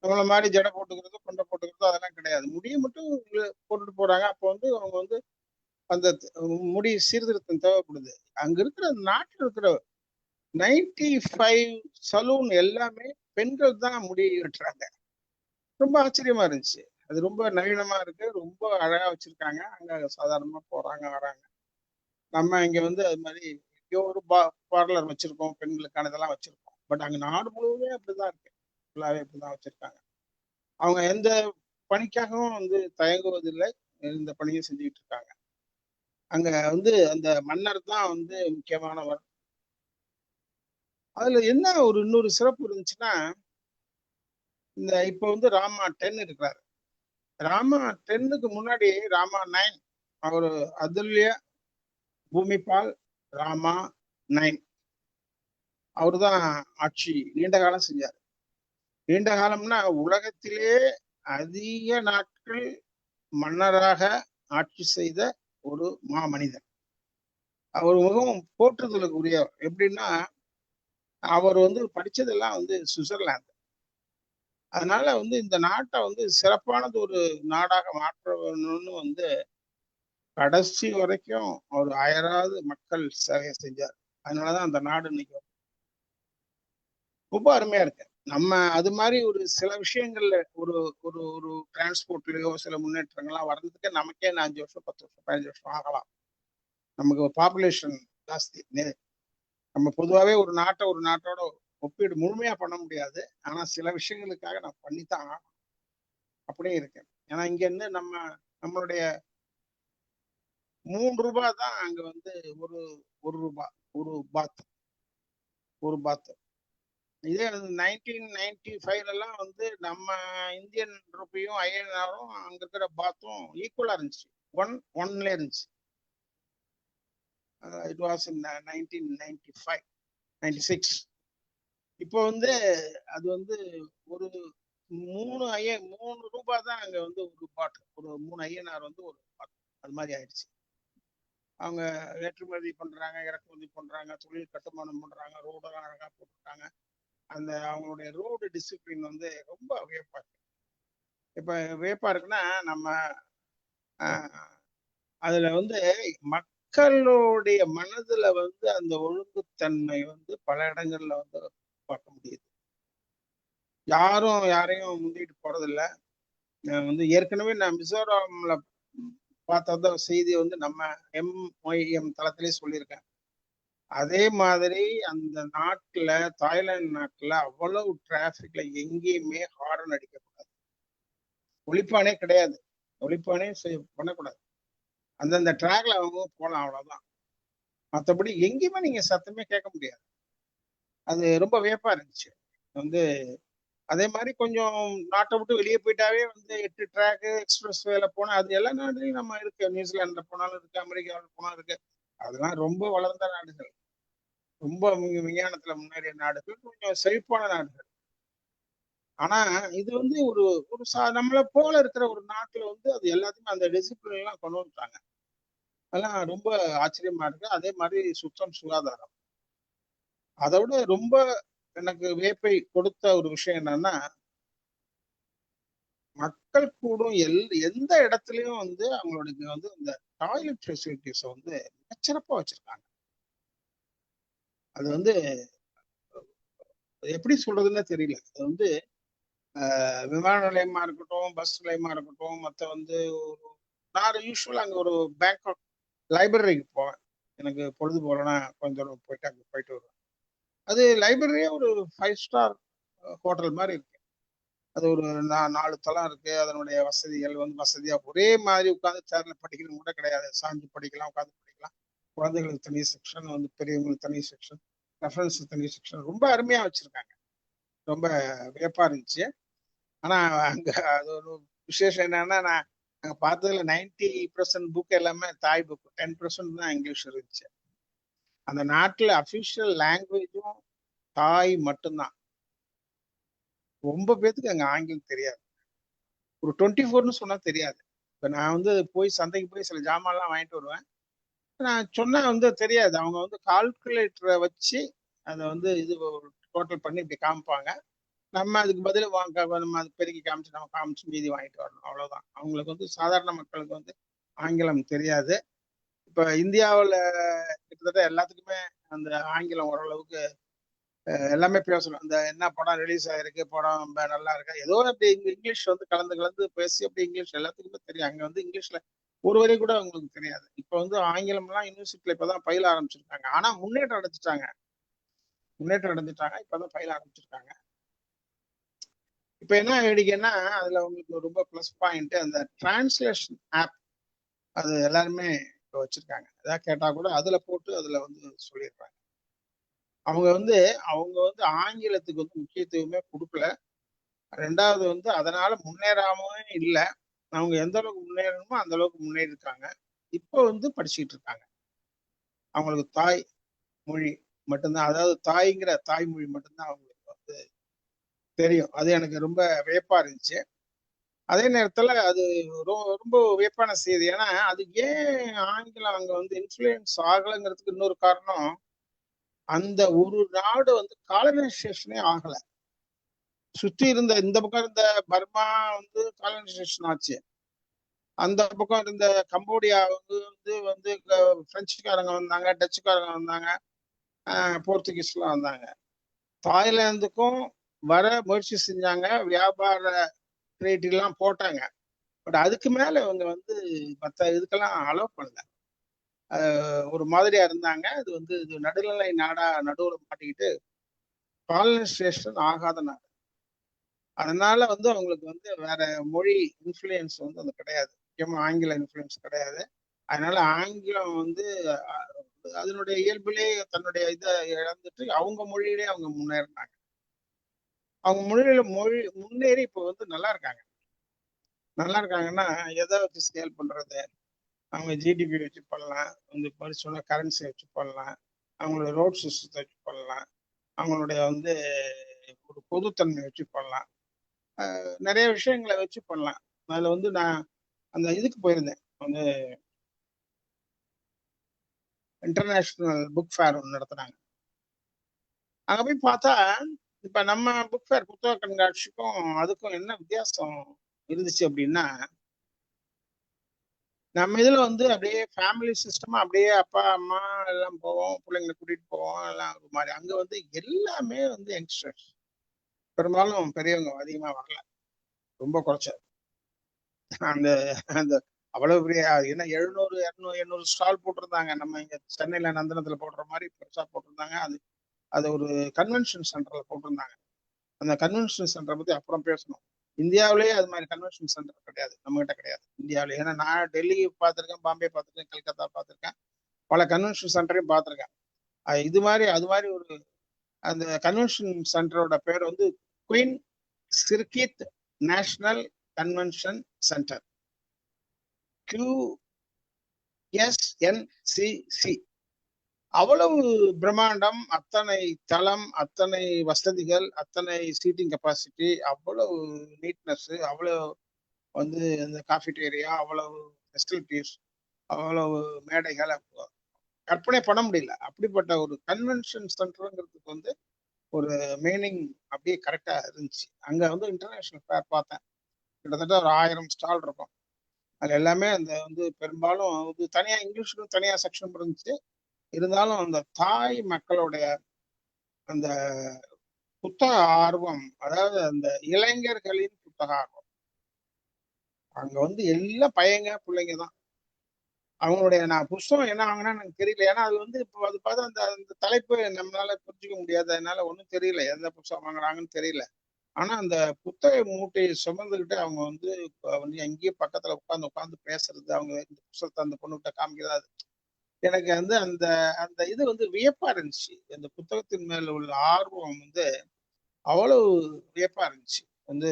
நம்மள மாதிரி ஜடை போட்டுக்கிறது, கொண்டை போட்டுக்கிறது அதெல்லாம் கிடையாது. முடியை மட்டும் போட்டுட்டு போறாங்க. அப்போ வந்து அவங்க வந்து அந்த முடி சீர்திருத்தம் தேவைப்படுது. அங்க இருக்கிற நாட்டில் இருக்கிற 95 சலூன் எல்லாமே பெண்கள் தான் முடி வெட்டுறாங்க. ரொம்ப ஆச்சரியமா இருந்துச்சு. அது ரொம்ப நவீனமா இருக்கு. ரொம்ப அழகா வச்சிருக்காங்க. அங்க சாதாரணமா போறாங்க வராங்க. நம்ம இங்க வந்து அது மாதிரி எங்கேயோ ஒரு பார்லர் வச்சிருக்கோம், பெண்களுக்கான இதெல்லாம் வச்சிருக்கோம். பட் அங்க நாடு முழுவதுமே அப்படிதான் இருக்கு. ஃபுல்லாவே அப்படிதான் வச்சிருக்காங்க. அவங்க எந்த பணிக்காகவும் வந்து தயங்குவதில்லை. இந்த பணியும் செஞ்சுக்கிட்டு இருக்காங்க. அங்க வந்து அந்த மன்னர் தான் வந்து முக்கியமானவர். அதுல என்ன ஒரு இன்னொரு சிறப்பு இருந்துச்சுன்னா, இந்த இப்ப வந்து ராமா 10 இருக்கிறாரு. ராமா 10க்கு முன்னாடி ராமா 9 அவரு அதுல்ய பூமிபால் ராமா 9 அவருதான் ஆட்சி நீண்ட காலம் செஞ்சார். நீண்ட காலம்னா உலகத்திலே அதிக நாட்கள் மன்னராக ஆட்சி செய்த ஒரு மாமனிதன். அவர் மிகவும் போற்றுதலுக்கு உரியவர். எப்படின்னா அவர் வந்து படிச்சதெல்லாம் வந்து சுவிட்சர்லாந்து. அதனால வந்து இந்த நாட்டை வந்து சிறப்பானது ஒரு நாடாக மாற்ற வேணும்னு வந்து கடைசி வரைக்கும் அவர் அயராது மக்கள் சேவை செஞ்சார். அதனாலதான் அந்த நாடு இன்னைக்கு ரொம்ப அருமையா இருக்கு. நம்ம அது மாதிரி ஒரு சில விஷயங்கள்ல ஒரு ஒரு ஒரு டிரான்ஸ்போர்ட்லயோ சில முன்னேற்றங்கள்லாம் வர்றதுக்கு நமக்கே 5 வருஷம் 10 வருஷம் 15 வருஷம் ஆகலாம். நமக்கு பாப்புலேஷன் ஜாஸ்தி. நம்ம பொதுவாகவே ஒரு நாட்டோட ஒப்பீடு முழுமையா பண்ண முடியாது. ஆனா சில விஷயங்களுக்காக நான் பண்ணித்தான் அப்படியே இருக்கேன். ஏன்னா இங்க இருந்து நம்மளுடைய 3 ரூபாய் தான் அங்க வந்து ஒரு ஒரு ரூபாய் ஒரு பாத் ஒரு பாத். இதே 1995 எல்லாம் வந்து நம்ம இந்தியன் ரூபியும் ஐஎன்ஆரும் அங்க இருக்கிற பாத்தும் ஈக்குவலா இருந்துச்சு. ஒன்ல இருந்துச்சு. It was in 1995 96. இப்போ வந்து அது வந்து ஒரு 3 ரூபாய் தான் அங்க வந்து ஒரு பாட். ஒரு 3 ஐஎன்ஆர் வந்து ஒரு பாட். அது மாதிரி ஆயிடுச்சு. அவங்க ஏற்றுமதி பண்றாங்க, இறக்குமதி பண்றாங்க, தொழில் கட்டுமானம் பண்றாங்க, ரோடெல்லாம் அழகா போட்டுருக்காங்க. அந்த அவங்களுடைய ரோடு டிசிப்ளின் வந்து ரொம்ப வியப்பா இருக்கு. இப்ப வியப்பா இருக்குன்னா நம்ம அதுல வந்து மக்களுடைய மனதுல வந்து அந்த ஒழுங்குத்தன்மை வந்து பல இடங்கள்ல வந்து பார்க்க முடியுது. யாரும் யாரையும் முந்திட்டு போறதில்ல. வந்து ஏற்கனவே நான் மிசோரம்ல பார்த்த செய்தி வந்து நம்ம MYM தளத்திலே சொல்லியிருக்கேன். அதே மாதிரி அந்த நாட்டுல தாய்லாந்து நாட்டுல அவ்வளவு டிராபிக்ல எங்கேயுமே ஹாரன் அடிக்கக்கூடாது. ஒளிப்பானே கிடையாது. ஒளிப்பானே பண்ணக்கூடாது. அந்தந்த ட்ராக்ல அவங்க போலாம், அவ்வளவுதான். மற்றபடி எங்கேயுமே நீங்க சத்தமே கேட்க முடியாது. அது ரொம்ப வியப்பா இருந்துச்சு. வந்து அதே மாதிரி கொஞ்சம் நாட்டை விட்டு வெளியே போயிட்டாவே வந்து 8 ட்ராக் எக்ஸ்பிரஸ் வேல போனா அது எல்லா நாடுலையும் நம்ம இருக்கு. நியூசிலாந்துல போனாலும் இருக்கு, அமெரிக்காவில் போனாலும் இருக்கு. அதெல்லாம் ரொம்ப வளர்ந்த நாடுகள், ரொம்ப விஞ்ஞானத்துல முன்னேறிய நாடுகள், கொஞ்சம் செழிப்பான நாடுகள். ஆனா இது வந்து ஒரு ஒரு நம்மளை போல இருக்கிற ஒரு நாட்டுல வந்து அது எல்லாத்தையுமே அந்த டிசிப்ளின் எல்லாம் கொண்டு வந்துட்டாங்க. அதெல்லாம் ரொம்ப ஆச்சரியமா இருக்கு. அதே மாதிரி சுத்தம் சுகாதாரம். அதை விட ரொம்ப எனக்கு வியப்பை கொடுத்த ஒரு விஷயம் என்னன்னா, மக்கள் கூடும் எந்த இடத்துலயும் வந்து அவங்களுடைய வந்து இந்த டாய்லெட் ஃபெசிலிட்டிஸ் வந்து மிகச்சிறப்பா வச்சிருக்காங்க. அது வந்து எப்படி சொல்றதுன்னு தெரியல. அது வந்து விமான நிலையமா இருக்கட்டும், பஸ் நிலையமா இருக்கட்டும், மற்ற வந்து நான் யூஸ்வலா அங்க ஒரு பேங்காக் லைப்ரரிக்கு போவேன். எனக்கு பொழுது போலன்னா கொஞ்சம் தூரம் போயிட்டு அங்க போயிட்டு வருவேன். அது லைப்ரரியே ஒரு 5 ஸ்டார் ஹோட்டல் மாதிரி இருக்கு. அது ஒரு 4 தளம் இருக்கு. அதனுடைய வசதிகள் வந்து வசதியா ஒரே மாதிரி உட்காந்து சேர்ல படிக்கணும் கூட கிடையாது. சாஞ்சு படிக்கலாம், உட்காந்து படிக்கலாம். குழந்தைகளுக்கு தனி செக்ஷன், வந்து பெரியவங்களுக்கு தனி செக்ஷன், ரெஃபரன்ஸ் தனி செக்ஷன், ரொம்ப அருமையா வச்சிருக்காங்க. ரொம்ப வியப்பா இருந்துச்சு. ஆனா அங்க அது ஒரு விசேஷம் என்னன்னா, நான் அங்க பார்த்ததுல 90% புக் எல்லாமே தாய் புக், 10% தான் இங்கிலீஷ் இருந்துச்சு. அந்த நாட்டுல அபிஷியல் லாங்குவேஜும் தாய் மட்டும்தான். ரொம்ப பேத்துக்கு அங்க ஆங்கிலம் தெரியாது. ஒரு 24ன்னு சொன்னா தெரியாது. இப்ப நான் வந்து போய் சந்தைக்கு போய் சில ஜாமான்லாம் வாங்கிட்டு வருவேன். நான் சொன்னா வந்து தெரியாது. அவங்க வந்து கால்குலேட்டரை வச்சு அதை வந்து இது டோட்டல் பண்ணி இப்படி காமிப்பாங்க. நம்ம அதுக்கு பதில் நம்ம அது பெருக்கி காமிச்சு நம்ம காமிச்சு மீதி வாங்கிட்டு வரணும், அவ்வளவுதான். அவங்களுக்கு வந்து சாதாரண மக்களுக்கு வந்து ஆங்கிலம் தெரியாது. இப்ப இந்தியாவுல கிட்டத்தட்ட எல்லாத்துக்குமே அந்த ஆங்கிலம் ஓரளவுக்கு எல்லாமே பேசணும். இந்த என்ன படம் ரிலீஸ் ஆயிருக்கு, படம் ரொம்ப நல்லா இருக்கா, ஏதோ அப்படி இங்கிலீஷ் வந்து கலந்து கலந்து பேசி அப்படி இங்கிலீஷ் எல்லாத்துக்குமே தெரியும். அங்க வந்து இங்கிலீஷ்ல ஒரு வரி கூட அவங்களுக்கு தெரியாது. இப்ப வந்து ஆங்கிலம்லாம் யூனிவர்சிட்டியில இப்பதான் பயில ஆரம்பிச்சிருக்காங்க. ஆனா முன்னேற்றம் அடைஞ்சிட்டாங்க, இப்பதான் பயில ஆரம்பிச்சிருக்காங்க. இப்ப என்ன வேடிக்கைன்னா, அதுல உங்களுக்கு ரொம்ப பிளஸ் பாயிண்ட் அந்த டிரான்ஸ்லேஷன் ஆப். அது எல்லாருமே இப்ப வச்சிருக்காங்க. ஏதாவது கேட்டா கூட அதுல போட்டு அதுல வந்து சொல்லிடுறாங்க. அவங்க வந்து ஆங்கிலத்துக்கு வந்து முக்கியத்துவமே கொடுக்கல. ரெண்டாவது வந்து அதனால முன்னேறாமவே இல்லை. அவங்க எந்த அளவுக்கு முன்னேறணுமோ அந்த அளவுக்கு முன்னேறி இருக்காங்க. இப்போ வந்து படிச்சுக்கிட்டு இருக்காங்க. அவங்களுக்கு தாய் மொழி மட்டும்தான், அதாவது தாய்மொழி மட்டும்தான் அவங்களுக்கு வந்து தெரியும். அது எனக்கு ரொம்ப வியப்பா இருந்துச்சு. அதே நேரத்துல அது ரொம்ப வியப்பான செய்தி. ஏன்னா அது ஏன் ஆங்கிலம் அங்க வந்து இன்ஃப்ளூயன்ஸ் ஆகலைங்கிறதுக்கு இன்னொரு காரணம், அந்த ஒரு நாடு வந்து காலனைசேஷனே ஆகல. சுத்தி இருந்த இந்த பக்கம் இருந்த பர்மா வந்து காலனைசேஷன் ஆச்சு. அந்த பக்கம் இருந்த கம்போடியா வந்து பிரெஞ்சுக்காரங்க வந்தாங்க, டச்சுக்காரங்க வந்தாங்க, போர்த்துகீஸ்லாம் வந்தாங்க. தாய்லாந்துக்கும் வர முயற்சி செஞ்சாங்க, வியாபார ட்ரீட்டி எல்லாம் போட்டாங்க. பட் அதுக்கு மேல இவங்க வந்து மற்ற இதுக்கெல்லாம் அலோவ் பண்ணல. ஒரு மாதிரியா இருந்தாங்க. அது வந்து இது நடுநிலை நாடா நடுவுல மாட்டிக்கிட்டு காலனைசேஷன் ஆகாத நாடு. அதனால வந்து அவங்களுக்கு வந்து வேற மொழி இன்ஃப்ளூயன்ஸ் வந்து அது கிடையாது. முக்கியமா ஆங்கில இன்ஃப்ளூயன்ஸ் கிடையாது. அதனால ஆங்கிலம் வந்து அதனுடைய இயல்பிலே தன்னுடைய இதை இழந்துட்டு அவங்க மொழியிலே அவங்க முன்னேறினாங்க. அவங்க முன்னேறி இப்போ வந்து நல்லா இருக்காங்க. நல்லா இருக்காங்கன்னா எதை வச்சு ஸ்கேல் பண்றது? அவங்க ஜிடிபி வச்சு பண்ணலாம், வந்து சொன்ன கரன்சி வச்சு பண்ணலாம், அவங்களுடைய ரோட் சிஸ்டத்தை வச்சு பண்ணலாம், அவங்களுடைய வந்து ஒரு பொதுத்தன்மை வச்சு பண்ணலாம், நிறைய விஷயங்களை வச்சு பண்ணலாம். அதுல வந்து நான் அந்த இதுக்கு போயிருந்தேன், வந்து இன்டர்நேஷனல் புக் ஃபேர் ஒன்று நடத்துனாங்க. அங்க போய் பார்த்தா இப்ப நம்ம புக் ஃபேர் புத்தக கண்காட்சிக்கும் அதுக்கும் என்ன வித்தியாசம் இருந்துச்சு அப்படின்னா, நம்ம இதுல வந்து அப்படியே ஃபேமிலி சிஸ்டமா அப்படியே அப்பா அம்மா எல்லாம் போவோம், பிள்ளைங்களை கூட்டிட்டு போவோம் எல்லாம் ஒரு மாதிரி. அங்க வந்து எல்லாமே வந்து யங்ஸ்டர்ஸ், பெரும்பாலும் பெரியவங்க அதிகமா வரல, ரொம்ப குறைச்சது. அந்த அந்த அவ்வளவு பெரிய ஏன்னா 700 200 800 ஸ்டால் போட்டிருந்தாங்க. நம்ம இங்க சென்னையில நந்தனத்துல போடுற மாதிரி பெருசா போட்டிருந்தாங்க. அது ஒரு கன்வென்ஷன் சென்டர்ல போட்டிருந்தாங்க. அந்த கன்வென்ஷன் சென்டரை பத்தி அப்புறம் பேசணும். இந்தியாவிலேயே அது மாதிரி கன்வென்ஷன் சென்டர் கிடையாது, நம்ம கிட்ட கிடையாது இந்தியாவிலே. ஏன்னா நான் டெல்லி பார்த்திருக்கேன், பாம்பே பார்த்திருக்கேன், கல்கத்தா பார்த்திருக்கேன், பல கன்வென்ஷன் சென்டரையும் பார்த்திருக்கேன். அது மாதிரி ஒரு அந்த கன்வென்ஷன் சென்டரோட பேர் வந்து queen Sirikit national convention centre, QSNCC. அவ்வளவு பிரம்மாண்டம், அத்தனை தளம், அத்தனை வசதிகள், அத்தனை சீட்டிங் கெப்பாசிட்டி, அவ்வளவு நீட்னஸ், அவ்வளவு வந்து இந்த காஃபிட்டேரியா, அவ்வளவு ஃபெசிலிட்டிஸ், அவ்வளவு மேடைகள், கற்பனை பண்ண முடியல. அப்படிப்பட்ட ஒரு கன்வென்ஷன் சென்டருங்கிறதுக்கு வந்து ஒரு மீனிங் அப்படியே கரெக்டா இருந்துச்சு. அங்க வந்து இன்டர்நேஷனல் ஃபேர் பார்த்தேன், கிட்டத்தட்ட ஒரு 1000 ஸ்டால் இருக்கும். அது எல்லாமே அந்த வந்து பெரும்பாலும் வந்து தனியா இங்கிலீஷுக்கும் தனியா செக்ஷன் இருந்துச்சு. இருந்தாலும் அந்த தாய் மக்களுடைய அந்த புத்தக ஆர்வம், அதாவது அந்த இளைஞர்களின் புத்தக ஆர்வம், அங்க வந்து எல்லாம் பையங்க பிள்ளைங்க தான். அவங்களுடைய நான் புஸ்தகம் என்ன வாங்கினா எனக்கு தெரியல. ஏன்னா அது வந்து இப்போ அது பார்த்தா அந்த அந்த தலைப்பு நம்மளால புரிஞ்சுக்க முடியாது. அதனால ஒன்றும் தெரியல, எந்த புஸ்தகம் வாங்குறாங்கன்னு தெரியல. ஆனா அந்த புத்தக மூட்டையை சுமந்துக்கிட்டு அவங்க வந்து வந்து எங்கேயோ பக்கத்துல உட்காந்து பேசுறது, அவங்க இந்த புத்தகத்தை அந்த பொண்ணுகிட்ட காமிக்கிறது, எனக்கு வந்து அந்த அந்த இது வந்து வியப்பா இருந்துச்சு. அந்த புத்தகத்தின் மேல உள்ள ஆர்வம் வந்து அவ்வளவு வியப்பா இருந்துச்சு. வந்து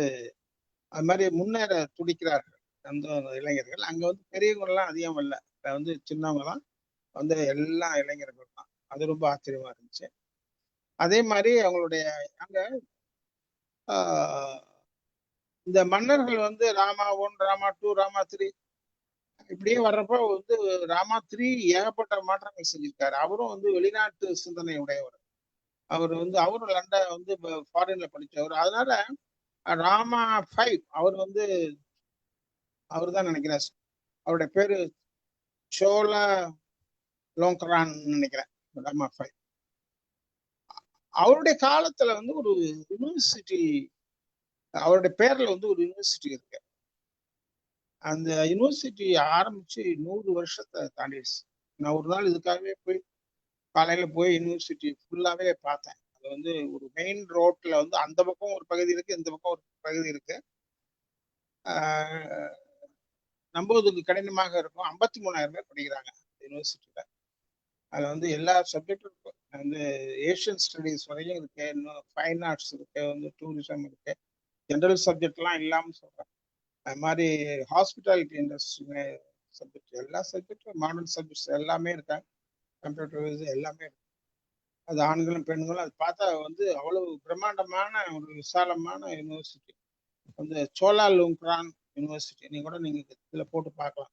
அது மாதிரி முன்னேற துடிக்கிறார்கள் அந்த இளைஞர்கள். அங்க வந்து பெரியவங்க எல்லாம் அதிகம் இல்லை, வந்து சின்னவங்க தான், வந்து எல்லா இளைஞர்கள் தான். அது ரொம்ப ஆச்சரியமா இருந்துச்சு. அதே மாதிரி அவங்களுடைய அங்க ஆஹ், இந்த மன்னர்கள் வந்து ராமா 1, ராமா 2, ராமா 3 இப்படியே வர்றப்ப வந்து ராமா 3 ஏகப்பட்ட மாற்றங்கள் செஞ்சிருக்காரு. அவரும் வந்து வெளிநாட்டு சிந்தனை உடையவர். அவர் வந்து அவரும் லண்டன் வந்து ஃபாரின்ல படிச்சவர். அதனால ராமா 5 அவர் வந்து அவர் தான் நினைக்கிறேன். அவருடைய பேரு சோலா லோங்கரான் நினைக்கிறேன். ராமா 5 அவருடைய காலத்துல வந்து ஒரு யூனிவர்சிட்டி, அவருடைய பேர்ல வந்து ஒரு யூனிவர்சிட்டி இருக்கு. அந்த யூனிவர்சிட்டி ஆரம்பிச்சு 100 வருஷத்தை தாண்டிடுச்சு. நான் ஒரு நாள் இதுக்காகவே போய் காலையில போய் யூனிவர்சிட்டி ஃபுல்லாவே பார்த்தேன். அது வந்து ஒரு மெயின் ரோட்ல வந்து அந்த பக்கம் ஒரு பகுதி இருக்கு, இந்த பக்கம் ஒரு பகுதி இருக்கு. ஆஹ் நம்புவதற்கு கடினமாக இருக்கும். 53,000 பேர் படிக்கிறாங்க யூனிவர்சிட்டியில. அதுல வந்து எல்லா சப்ஜெக்டும் இருக்கும். வந்து ஏஷியன் ஸ்டடீஸ் வரையும் இருக்கு, இன்னும் ஃபைன் ஆர்ட்ஸ் இருக்கு, வந்து டூரிசம் இருக்கு, ஜென்ரல் சப்ஜெக்ட்லாம் இல்லாமல் சொல்றேன். அது மாதிரி ஹாஸ்பிட்டாலிட்டி இண்டஸ்ட்ரி சப்ஜெக்ட், எல்லா சப்ஜெக்டும் மாடர்ன் சப்ஜெக்ட்ஸ் எல்லாமே இருக்காங்க. கம்ப்யூட்டர் எல்லாமே இருக்கு. அது ஆண்களும் பெண்களும் அது பார்த்தா வந்து அவ்வளவு பிரம்மாண்டமான ஒரு விசாலமான யூனிவர்சிட்டி. வந்து சோலா லுங்க்ரான் யூனிவர்சிட்டி நீங்க கூட நீங்க இதுல போட்டு பார்க்கலாம்.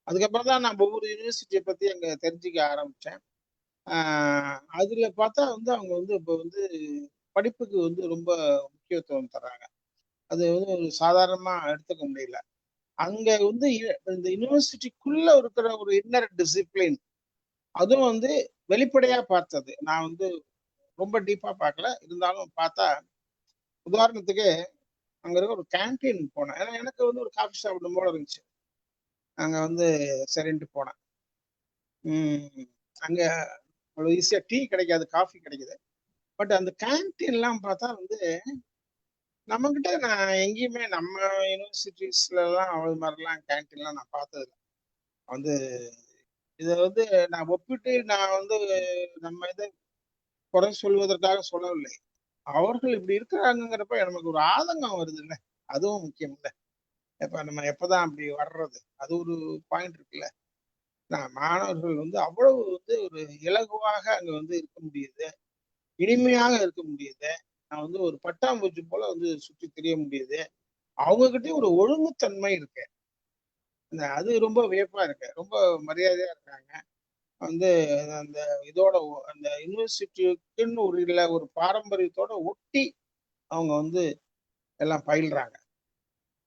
அதுக்கப்புறம் தான் நான் ஒவ்வொரு யூனிவர்சிட்டியை பத்தி அங்க தெரிஞ்சுக்க ஆரம்பிச்சேன். அதுல பார்த்தா வந்து அவங்க வந்து இப்போ வந்து படிப்புக்கு வந்து ரொம்ப முக்கியத்துவம் தர்றாங்க. அது வந்து ஒரு சாதாரணமா எடுத்துக்க முடியல. அங்க வந்து இந்த யூனிவர்சிட்டிக்குள்ள இருக்கிற ஒரு இன்னர் டிசிப்ளின், அதுவும் வந்து வெளிப்படையா பார்த்தது. நான் வந்து ரொம்ப டீப்பா பார்க்கல, இருந்தாலும் பார்த்தா உதாரணத்துக்கு அங்க இருக்க ஒரு கேன்டீன் போனேன். ஏன்னா எனக்கு வந்து ஒரு காஃபி சாப்பிடும் போல இருந்துச்சு. அங்க வந்து சரின்ட்டு போனேன். அங்க அவ்வளவு ஈஸியா டீ கிடைக்காது, காஃபி கிடைக்குது. பட் அந்த கேன்டீன்லாம் பார்த்தா வந்து நம்ம கிட்ட நான் எங்கேயுமே நம்ம யூனிவர்சிட்டிஸ்ல எல்லாம் அவ்வளவு மாதிரிலாம் கேன்டீன்லாம் நான் பார்த்தது வந்து. இதை வந்து நான் ஒப்பிட்டு நான் வந்து நம்ம இதை குறை சொல்வதற்காக சொல்லவில்லை. அவர்கள் இப்படி இருக்கிறாங்கிறப்ப நமக்கு ஒரு ஆதங்கம் வருது இல்லை? அதுவும் முக்கியம் இல்லை? இப்ப நம்ம எப்பதான் அப்படி வர்றது, அது ஒரு பாயிண்ட் இருக்குல்ல. நான் மாணவர்கள் வந்து அவ்வளவு வந்து ஒரு இலகுவாக அங்க வந்து இருக்க முடியுது, இனிமையாக இருக்க முடியுது. நான் வந்து ஒரு பட்டாம்பூச்சி போல வந்து சுற்றி தெரிய முடியுது. அவங்க கிட்டயும் ஒரு ஒழுங்குத்தன்மை இருக்கு. அது ரொம்ப வியப்பா இருக்கு. ரொம்ப மரியாதையா இருக்காங்க. வந்து அந்த இதோட அந்த யூனிவர்சிட்டிக்குன்னு ஒரு இல்ல ஒரு பாரம்பரியத்தோட ஒட்டி அவங்க வந்து எல்லாம் பயில்றாங்க.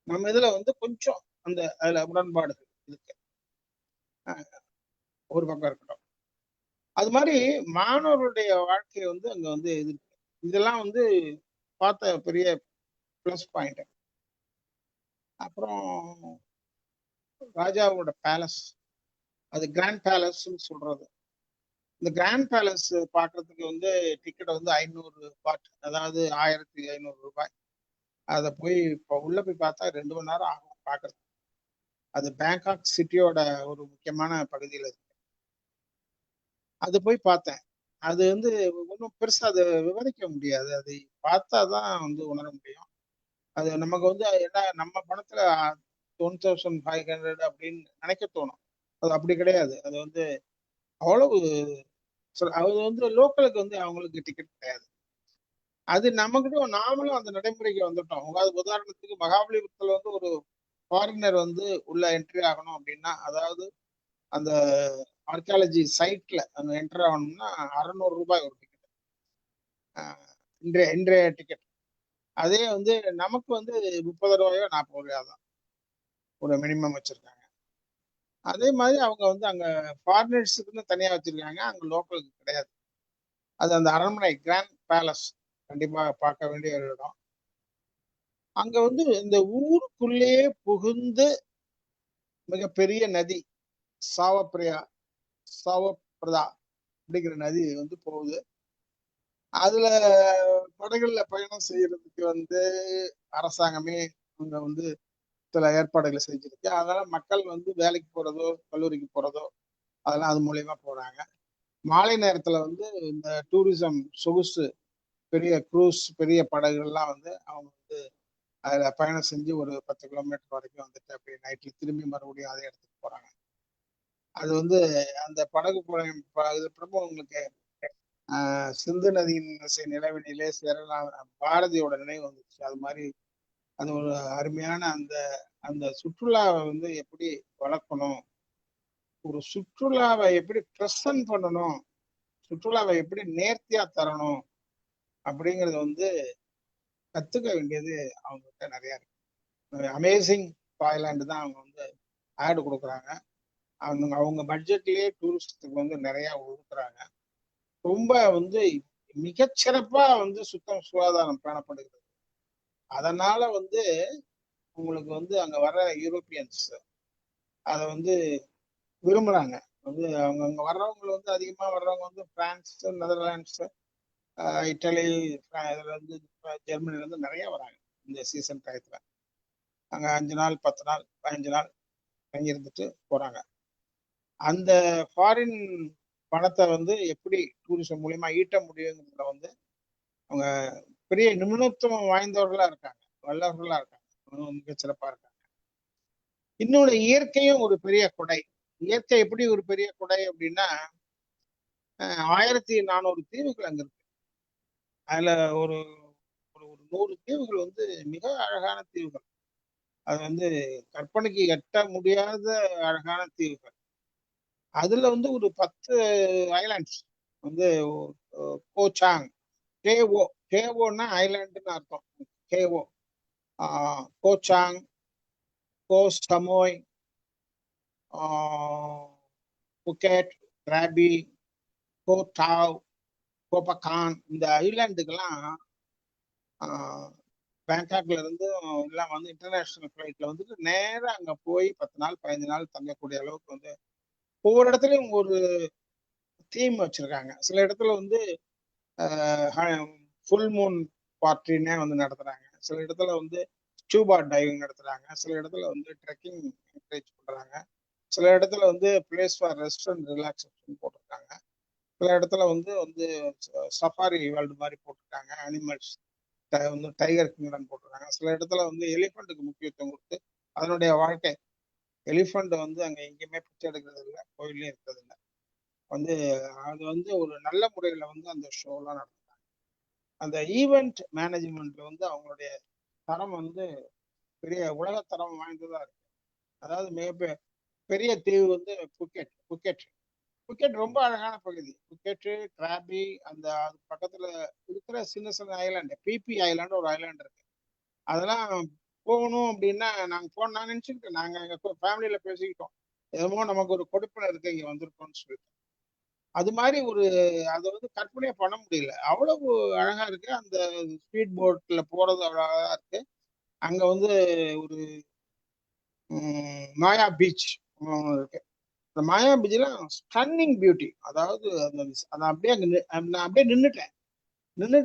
நம்ம இதுல வந்து கொஞ்சம் அந்த அதுல உடன்பாடுகள் இருக்கு. ஒரு பக்கம் இருக்கட்டும். அது மாதிரி மாணவர்களுடைய வாழ்க்கை வந்து அங்க வந்து இது இதெல்லாம் வந்து பார்த்த பெரிய பிளஸ் பாயிண்ட். அப்புறம் ராஜாவோட பேலஸ், அது கிராண்ட் பேலஸ்ன்னு சொல்றது. இந்த கிராண்ட் பேலஸ் பார்க்கறதுக்கு வந்து டிக்கெட் வந்து 500 பாட், அதாவது 1500 ரூபாய். அதை போய் இப்போ உள்ள போய் பார்த்தா 2 மணி நேரம் ஆகும் பார்க்கறது. அது பேங்காக் சிட்டியோட ஒரு முக்கியமான பகுதியில் இருக்கு. அது போய் பார்த்தேன். அது வந்து ஒன்றும் பெருசா அதை விவரிக்க முடியாது. அதை பார்த்தா தான் வந்து உணர முடியும். அது நமக்கு வந்து என்ன நம்ம பணத்துல 1500 அப்படின்னு நினைக்க தோணும். அது அப்படி கிடையாது. அது வந்து அவ்வளவு அது வந்து லோக்கலுக்கு வந்து அவங்களுக்கு டிக்கெட் கிடையாது. அது நமக்கிட்ட நாமளும் அந்த நடைமுறைக்கு வந்துட்டோம். உதாரணத்துக்கு மகாபலிபுரத்துல வந்து ஒரு ஃபாரினர் வந்து உள்ள என்ட்ரி ஆகணும் அப்படின்னா, அதாவது அந்த ஆர்கியாலஜி சைட்ல அங்க என்ட்ரி ஆகணும்னா 600 ரூபாய் ஒரு டிக்கெட், இன்றைய டிக்கெட். அதே வந்து நமக்கு வந்து 30 ரூபாயோ 40 ரூபாயோ தான் ஒரு மினிமம் வச்சிருக்காங்க. அதே மாதிரி அவங்க வந்து அங்க ஃபாரினர்ஸுக்குன்னு தனியா வச்சிருக்காங்க, அங்க லோக்கலுக்கு கிடையாது. அது அந்த அரண்மனை கிராண்ட் பேலஸ் கண்டிப்பா பார்க்க வேண்டிய ஒரு இடம். அங்க வந்து இந்த ஊருக்குள்ளேயே புகுந்து மிகப்பெரிய நதி சாவப்பிரியா சாவப்பிரதா அப்படிங்கிற நதி வந்து போகுது. அதுல படகுல பயணம் செய்யறதுக்கு வந்து அரசாங்கமே அங்க வந்து சில ஏற்பாடுகளை செஞ்சிருக்கு. அதனால மக்கள் வந்து வேலைக்கு போறதோ கல்லூரிக்கு போறதோ அதெல்லாம் அது மூலியமா போறாங்க. மாலை நேரத்துல வந்து இந்த டூரிசம் சொகுசு பெரிய குரூஸ் பெரிய படகுகள்லாம் வந்து அவங்க வந்து அதுல பயணம் செஞ்சு ஒரு 10 கிலோமீட்டர் வரைக்கும் வந்துட்டு அப்படியே நைட்ல திரும்பி மறுபடியும் அதே இடத்துக்கு போறாங்க. அது வந்து அந்த படகு இது பிரபு உங்களுக்கு சிந்து நதியின் நிலவினிலே சேரலாம் பாரதியோட நினைவு வந்துச்சு. அது மாதிரி அது ஒரு அருமையான அந்த அந்த சுற்றுலாவை வந்து எப்படி வளர்க்கணும், ஒரு சுற்றுலாவை எப்படி ப்ரெசன்ட் பண்ணணும், சுற்றுலாவை எப்படி நேர்த்தியா தரணும் அப்படிங்கறது வந்து கத்துக்க வேண்டியது அவங்க கிட்ட நிறைய இருக்கு. அமேசிங் தாய்லாந்து தான் அவங்க வந்து ஆடு கொடுக்குறாங்க. அவங்க பட்ஜெட்லயே டூரிஸ்டுக்கு வந்து நிறைய ஒதுக்குறாங்க. ரொம்ப வந்து மிகச்சிறப்பா வந்து சுத்தம் சுகாதாரம் பேணப்படுகிறது. அதனால வந்து உங்களுக்கு வந்து அங்க வர்ற யூரோப்பியன்ஸ் அதை வந்து விரும்புறாங்க. வந்து அவங்க அங்க வர்றவங்க வந்து அதிகமா வர்றவங்க வந்து பிரான்ஸ், நெதர்லாண்ட்ஸ், இட்டலி, இதுல இருந்து ஜெர்மனில இருந்து நிறைய வராங்க இந்த சீசன் டயத்துல. அங்க 5 நாள் 10 நாள் 15 நாள் தங்கி இருந்துட்டு போறாங்க. அந்த ஃபாரின் பணத்தை வந்து எப்படி டூரிசம் மூலியமா ஈட்ட முடியுங்கிறதுல வந்து அவங்க பெரிய நிபுணத்துவம் வாய்ந்தவர்களா இருக்காங்க, வல்லவர்களா இருக்காங்க, மிகச்சிறப்பா இருக்காங்க. இன்னொரு இயற்கையும் ஒரு பெரிய கொடை. இயற்கை எப்படி ஒரு பெரிய கொடை அப்படின்னா 1400 தீவுகள் அங்க இருக்கு. அதுல ஒரு ஒரு 100 தீவுகள் வந்து மிக அழகான தீவுகள். அது வந்து கற்பனைக்கு எட்ட முடியாத அழகான தீவுகள். அதுல வந்து ஒரு 10 ஐலாண்ட்ஸ் வந்து கோச்சாங், கேஓ, கேஓன்னா ஐலாண்டுன்னு அர்த்தம். கேஓ, கோச்சாங், கோ சமோய், புக்கெட், கிராபி, கோ டாவ், கோபகான், இந்த ஐலாண்டுக்கெல்லாம் பேங்காக்ல இருந்து எல்லாம் வந்து இன்டர்நேஷனல் ஃபிளைட்ல வந்துட்டு நேரம் அங்க போய் 10 நாள் 15 நாள் தங்கக்கூடிய அளவுக்கு வந்து ஒவ்வொரு இடத்துலயும் ஒரு தீம் வச்சிருக்காங்க. சில இடத்துல வந்து ஃபுல் மூன் பார்ட்டினே வந்து நடத்துறாங்க. சில இடத்துல வந்து ஸ்கூபா டைவிங் நடத்துறாங்க. சில இடத்துல வந்து ட்ரெக்கிங் என்கரேஜ் பண்றாங்க. சில இடத்துல வந்து place for rest and relaxation போட்டிருக்காங்க. சில இடத்துல வந்து வந்து சஃபாரி வேர்ல்டு மாதிரி போட்டிருக்காங்க. அனிமல்ஸ் வந்து டைகர் கிங்டம் போட்டிருக்காங்க. சில இடத்துல வந்து எலிஃபண்ட்டுக்கு முக்கியத்துவம் கொடுத்து அதனுடைய வாழ்க்கை, எலிஃபண்ட் வந்து அங்க எங்கேயுமே பிச்சை எடுக்கிறது இல்லை, கோயிலையும் இருக்கிறது இல்லை. வந்து அது வந்து ஒரு நல்ல முறையில வந்து அந்த ஷோலாம் நடத்துறாங்க. அந்த ஈவெண்ட் மேனேஜ்மெண்ட்ல வந்து அவங்களுடைய தரம் வந்து பெரிய உலகத்தரம் வாய்ந்ததா இருக்கு. அதாவது மிக பெரிய தீவு வந்து புக்கெட். புக்கெட் ரொம்ப அழகான பகுதி. புக்கெட்டு, கிராபி, அந்த அது பக்கத்துல இருக்கிற சின்ன சின்ன ஐலாண்டு, பிபி ஐலாண்டு ஒரு ஐலாண்டு இருக்கு. அதெல்லாம் போகணும் அப்படின்னா நான் நினைச்சுக்கிட்டேன், நாங்க எங்க ஃபேமிலியில பேசிக்கிட்டோம், எதுமோ நமக்கு ஒரு கொடுப்பனை இருக்கு இங்க வந்திருக்கோம்னு சொல்லிட்டு. அது மாதிரி ஒரு அதை வந்து கற்பனையே பண்ண முடியல, அவ்வளவு அழகா இருக்கு. அந்த ஸ்பீட் போட்ல போறது அவ்வளவு அழகா இருக்கு. அங்க வந்து ஒரு மாயா பீச் இருக்கு. அந்த மாயா பீச்ல ஸ்டன்னிங் பியூட்டி. அதாவது அந்த அப்படியே நான் அப்படியே நின்றுட்டு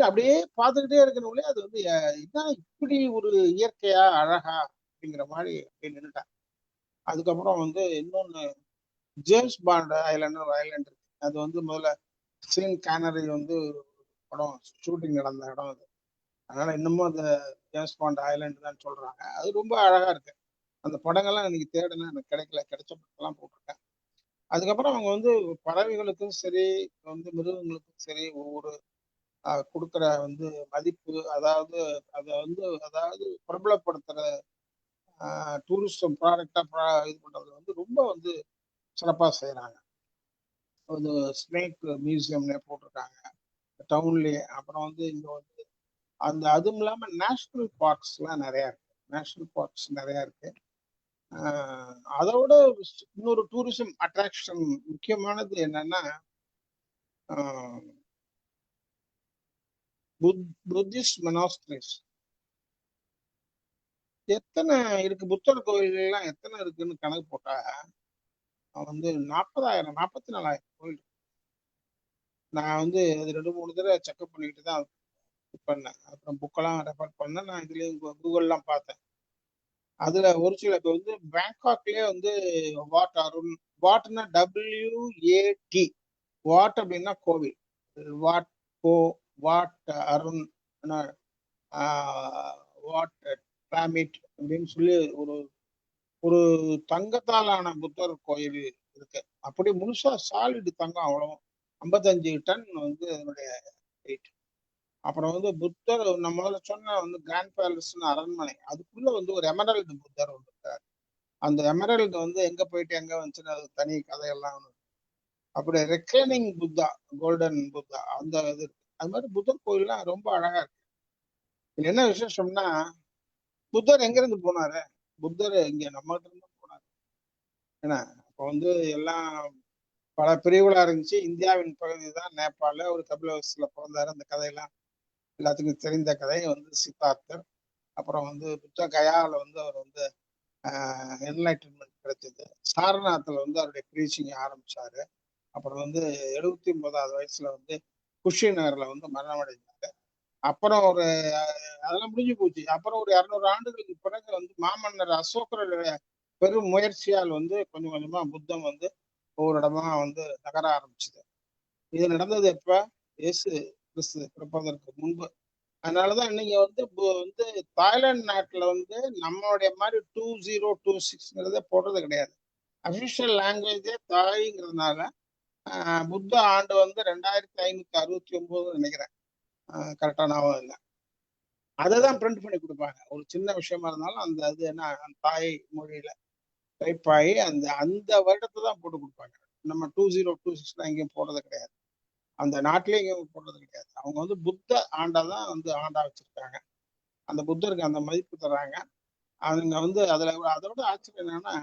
அப்படியே பார்த்துக்கிட்டே இருக்கணும்லே அது வந்து என்ன இப்படி ஒரு இயற்கையா அழகா அப்படிங்கிற மாதிரி அப்படியே நின்றுட்டேன். அதுக்கப்புறம் வந்து இன்னொன்னு ஜேம்ஸ் பாண்ட் ஐலாண்டு ஒரு ஐலாண்ட் இருக்கு. அது வந்து முதல்ல சீன் கேனரி வந்து படம் ஷூட்டிங் நடந்த இடம் அது. அதனால இன்னமும் அந்த ஜேம்ஸ் பாண்ட் ஐலாண்டு தான் சொல்றாங்க. அது ரொம்ப அழகா இருக்கு. அந்த படங்கள்லாம் இன்னைக்கு தேடுனா எனக்கு கிடைக்கல, கிடைச்ச படத்தெல்லாம் போட்டிருக்கேன். அதுக்கப்புறம் அவங்க வந்து பறவைகளுக்கும் சரி, வந்து மிருகங்களுக்கும் சரி, ஒவ்வொரு கொடுக்குற வந்து மதிப்பு, அதாவது அதை வந்து அதாவது பிரபலப்படுத்துற டூரிஸ்டம் ப்ராடக்டா இது பண்றது வந்து ரொம்ப வந்து சிறப்பா செய்யறாங்க. வந்து ஸ்னேக் மியூசியம்ல போட்டிருக்காங்க டவுன்லயே. அப்புறம் வந்து இங்க வந்து அந்த அதுவும் இல்லாம நேஷனல் பார்க்ஸ் எல்லாம் நிறைய இருக்கு. நேஷனல் பார்க்ஸ் நிறைய இருக்கு. அதோட இன்னொரு டூரிசம் அட்ராக்ஷன் முக்கியமானது என்னன்னா புத்திஸ்ட் மொனாஸ்ட்ரிஸ். எத்தனை இருக்கு புத்தர் கோயில்கள் எல்லாம் எத்தனை இருக்குன்னு கணக்கு போட்டா வந்து 40,000 44,000 கோயில். நான் வந்து அது 2-3 தடவை செக்அப் பண்ணிக்கிட்டு தான் பண்ணேன். அப்புறம் புக்கெல்லாம் ரெஃபர் பண்ணேன். நான் இதுலயும் கூகுள்லாம் பார்த்தேன். அதுல ஒரு சில இப்போ வந்து பேங்காக்லயே வந்து வாட் அருண், வாட்னா WAT, வாட் அப்படின்னா கோவில், வாட் கோ, வாட் அருண், வாட் பிராமிட் அப்படின்னு சொல்லி ஒரு ஒரு தங்கத்தாலான புத்தர் கோயில் இருக்கு. அப்படி முழுசா சாலிடு தங்கம், அவ்வளவும் 55 டன் வந்து அதனுடைய வெயிட். அப்புறம் வந்து புத்தர் நம்ம முதல்ல சொன்ன வந்து கிராண்ட் பேலஸ்னு அரண்மனை, அதுக்குள்ள வந்து ஒரு எமரல்டு புத்தர் ஒன்று இருக்காரு. அந்த எமரல்டு வந்து எங்க போயிட்டு எங்க வந்துச்சுன்னு அது தனி கதையெல்லாம் ஒண்ணு. அப்படி ரெக்ளைனிங் புத்தா, கோல்டன் புத்தா அந்த இது இருக்கு. அது மாதிரி புத்தர் கோயில்லாம் ரொம்ப அழகா இருக்கு. இதுல என்ன விசேஷம்னா, புத்தர் எங்க இருந்து போனாரு? புத்தர் இங்க நம்ம கிட்ட இருந்து போனாரு. ஏன்னா அப்ப வந்து எல்லாம் பல பிரிவுகளா இருந்துச்சு. இந்தியாவின் பகுதி தான் நேபாள, ஒரு கபிலவஸ்துல பிறந்தாரு. அந்த கதையெல்லாம் எல்லாத்துக்கும் தெரிந்த கதை வந்து சித்தார்த்தர். அப்புறம் வந்து புத்த கயால வந்து அவர் வந்து என்லைட்டன்மெண்ட் கிடைச்சது. சாரநாத்தில் வந்து அவருடைய ப்ரீச்சிங் ஆரம்பிச்சாரு. அப்புறம் வந்து 79வது வயசுல வந்து குஷி நகர்ல வந்து மரணம் அடைந்தாரு. அப்புறம் ஒரு அதெல்லாம் முடிஞ்சு போச்சு. அப்புறம் ஒரு 200 ஆண்டுகளுக்கு பிறகு வந்து மாமன்னர் அசோகருடைய பெரும் முயற்சியால் வந்து கொஞ்சம் கொஞ்சமா புத்தம் வந்து ஒவ்வொரு இடமா வந்து நகர ஆரம்பிச்சது. இது நடந்தது எப்ப? இயேசு கிறிஸ்து பிறப்பதற்கு முன்பு. அதனாலதான் இன்னைக்கு வந்து வந்து தாய்லாந்து நாட்டுல வந்து நம்மளுடைய மாதிரி 2026 போடுறது கிடையாது. அபிஷியல் லாங்குவேஜே தாய்ங்கிறதுனால புத்த ஆண்டு வந்து 2569 நினைக்கிறேன். கரெக்டா ஞாபகம் இல்லை. அதை தான் பிரிண்ட் பண்ணி கொடுப்பாங்க. ஒரு சின்ன விஷயமா இருந்தாலும் அந்த இது என்ன தாய் மொழியில டைப் ஆகி அந்த அந்த வருடத்தை தான் போட்டு கொடுப்பாங்க. நம்ம 2026 எங்கேயும் போடுறது கிடையாது. அந்த நாட்டிலே எங்கேயும் போடுறது கிடையாது. அவங்க வந்து புத்த ஆண்டா தான் வந்து ஆண்டா வச்சிருக்காங்க. அந்த புத்தருக்கு அந்த மதிப்பு தர்றாங்க. அவங்க வந்து அதுல அதோட ஆச்சரியம் என்னன்னா,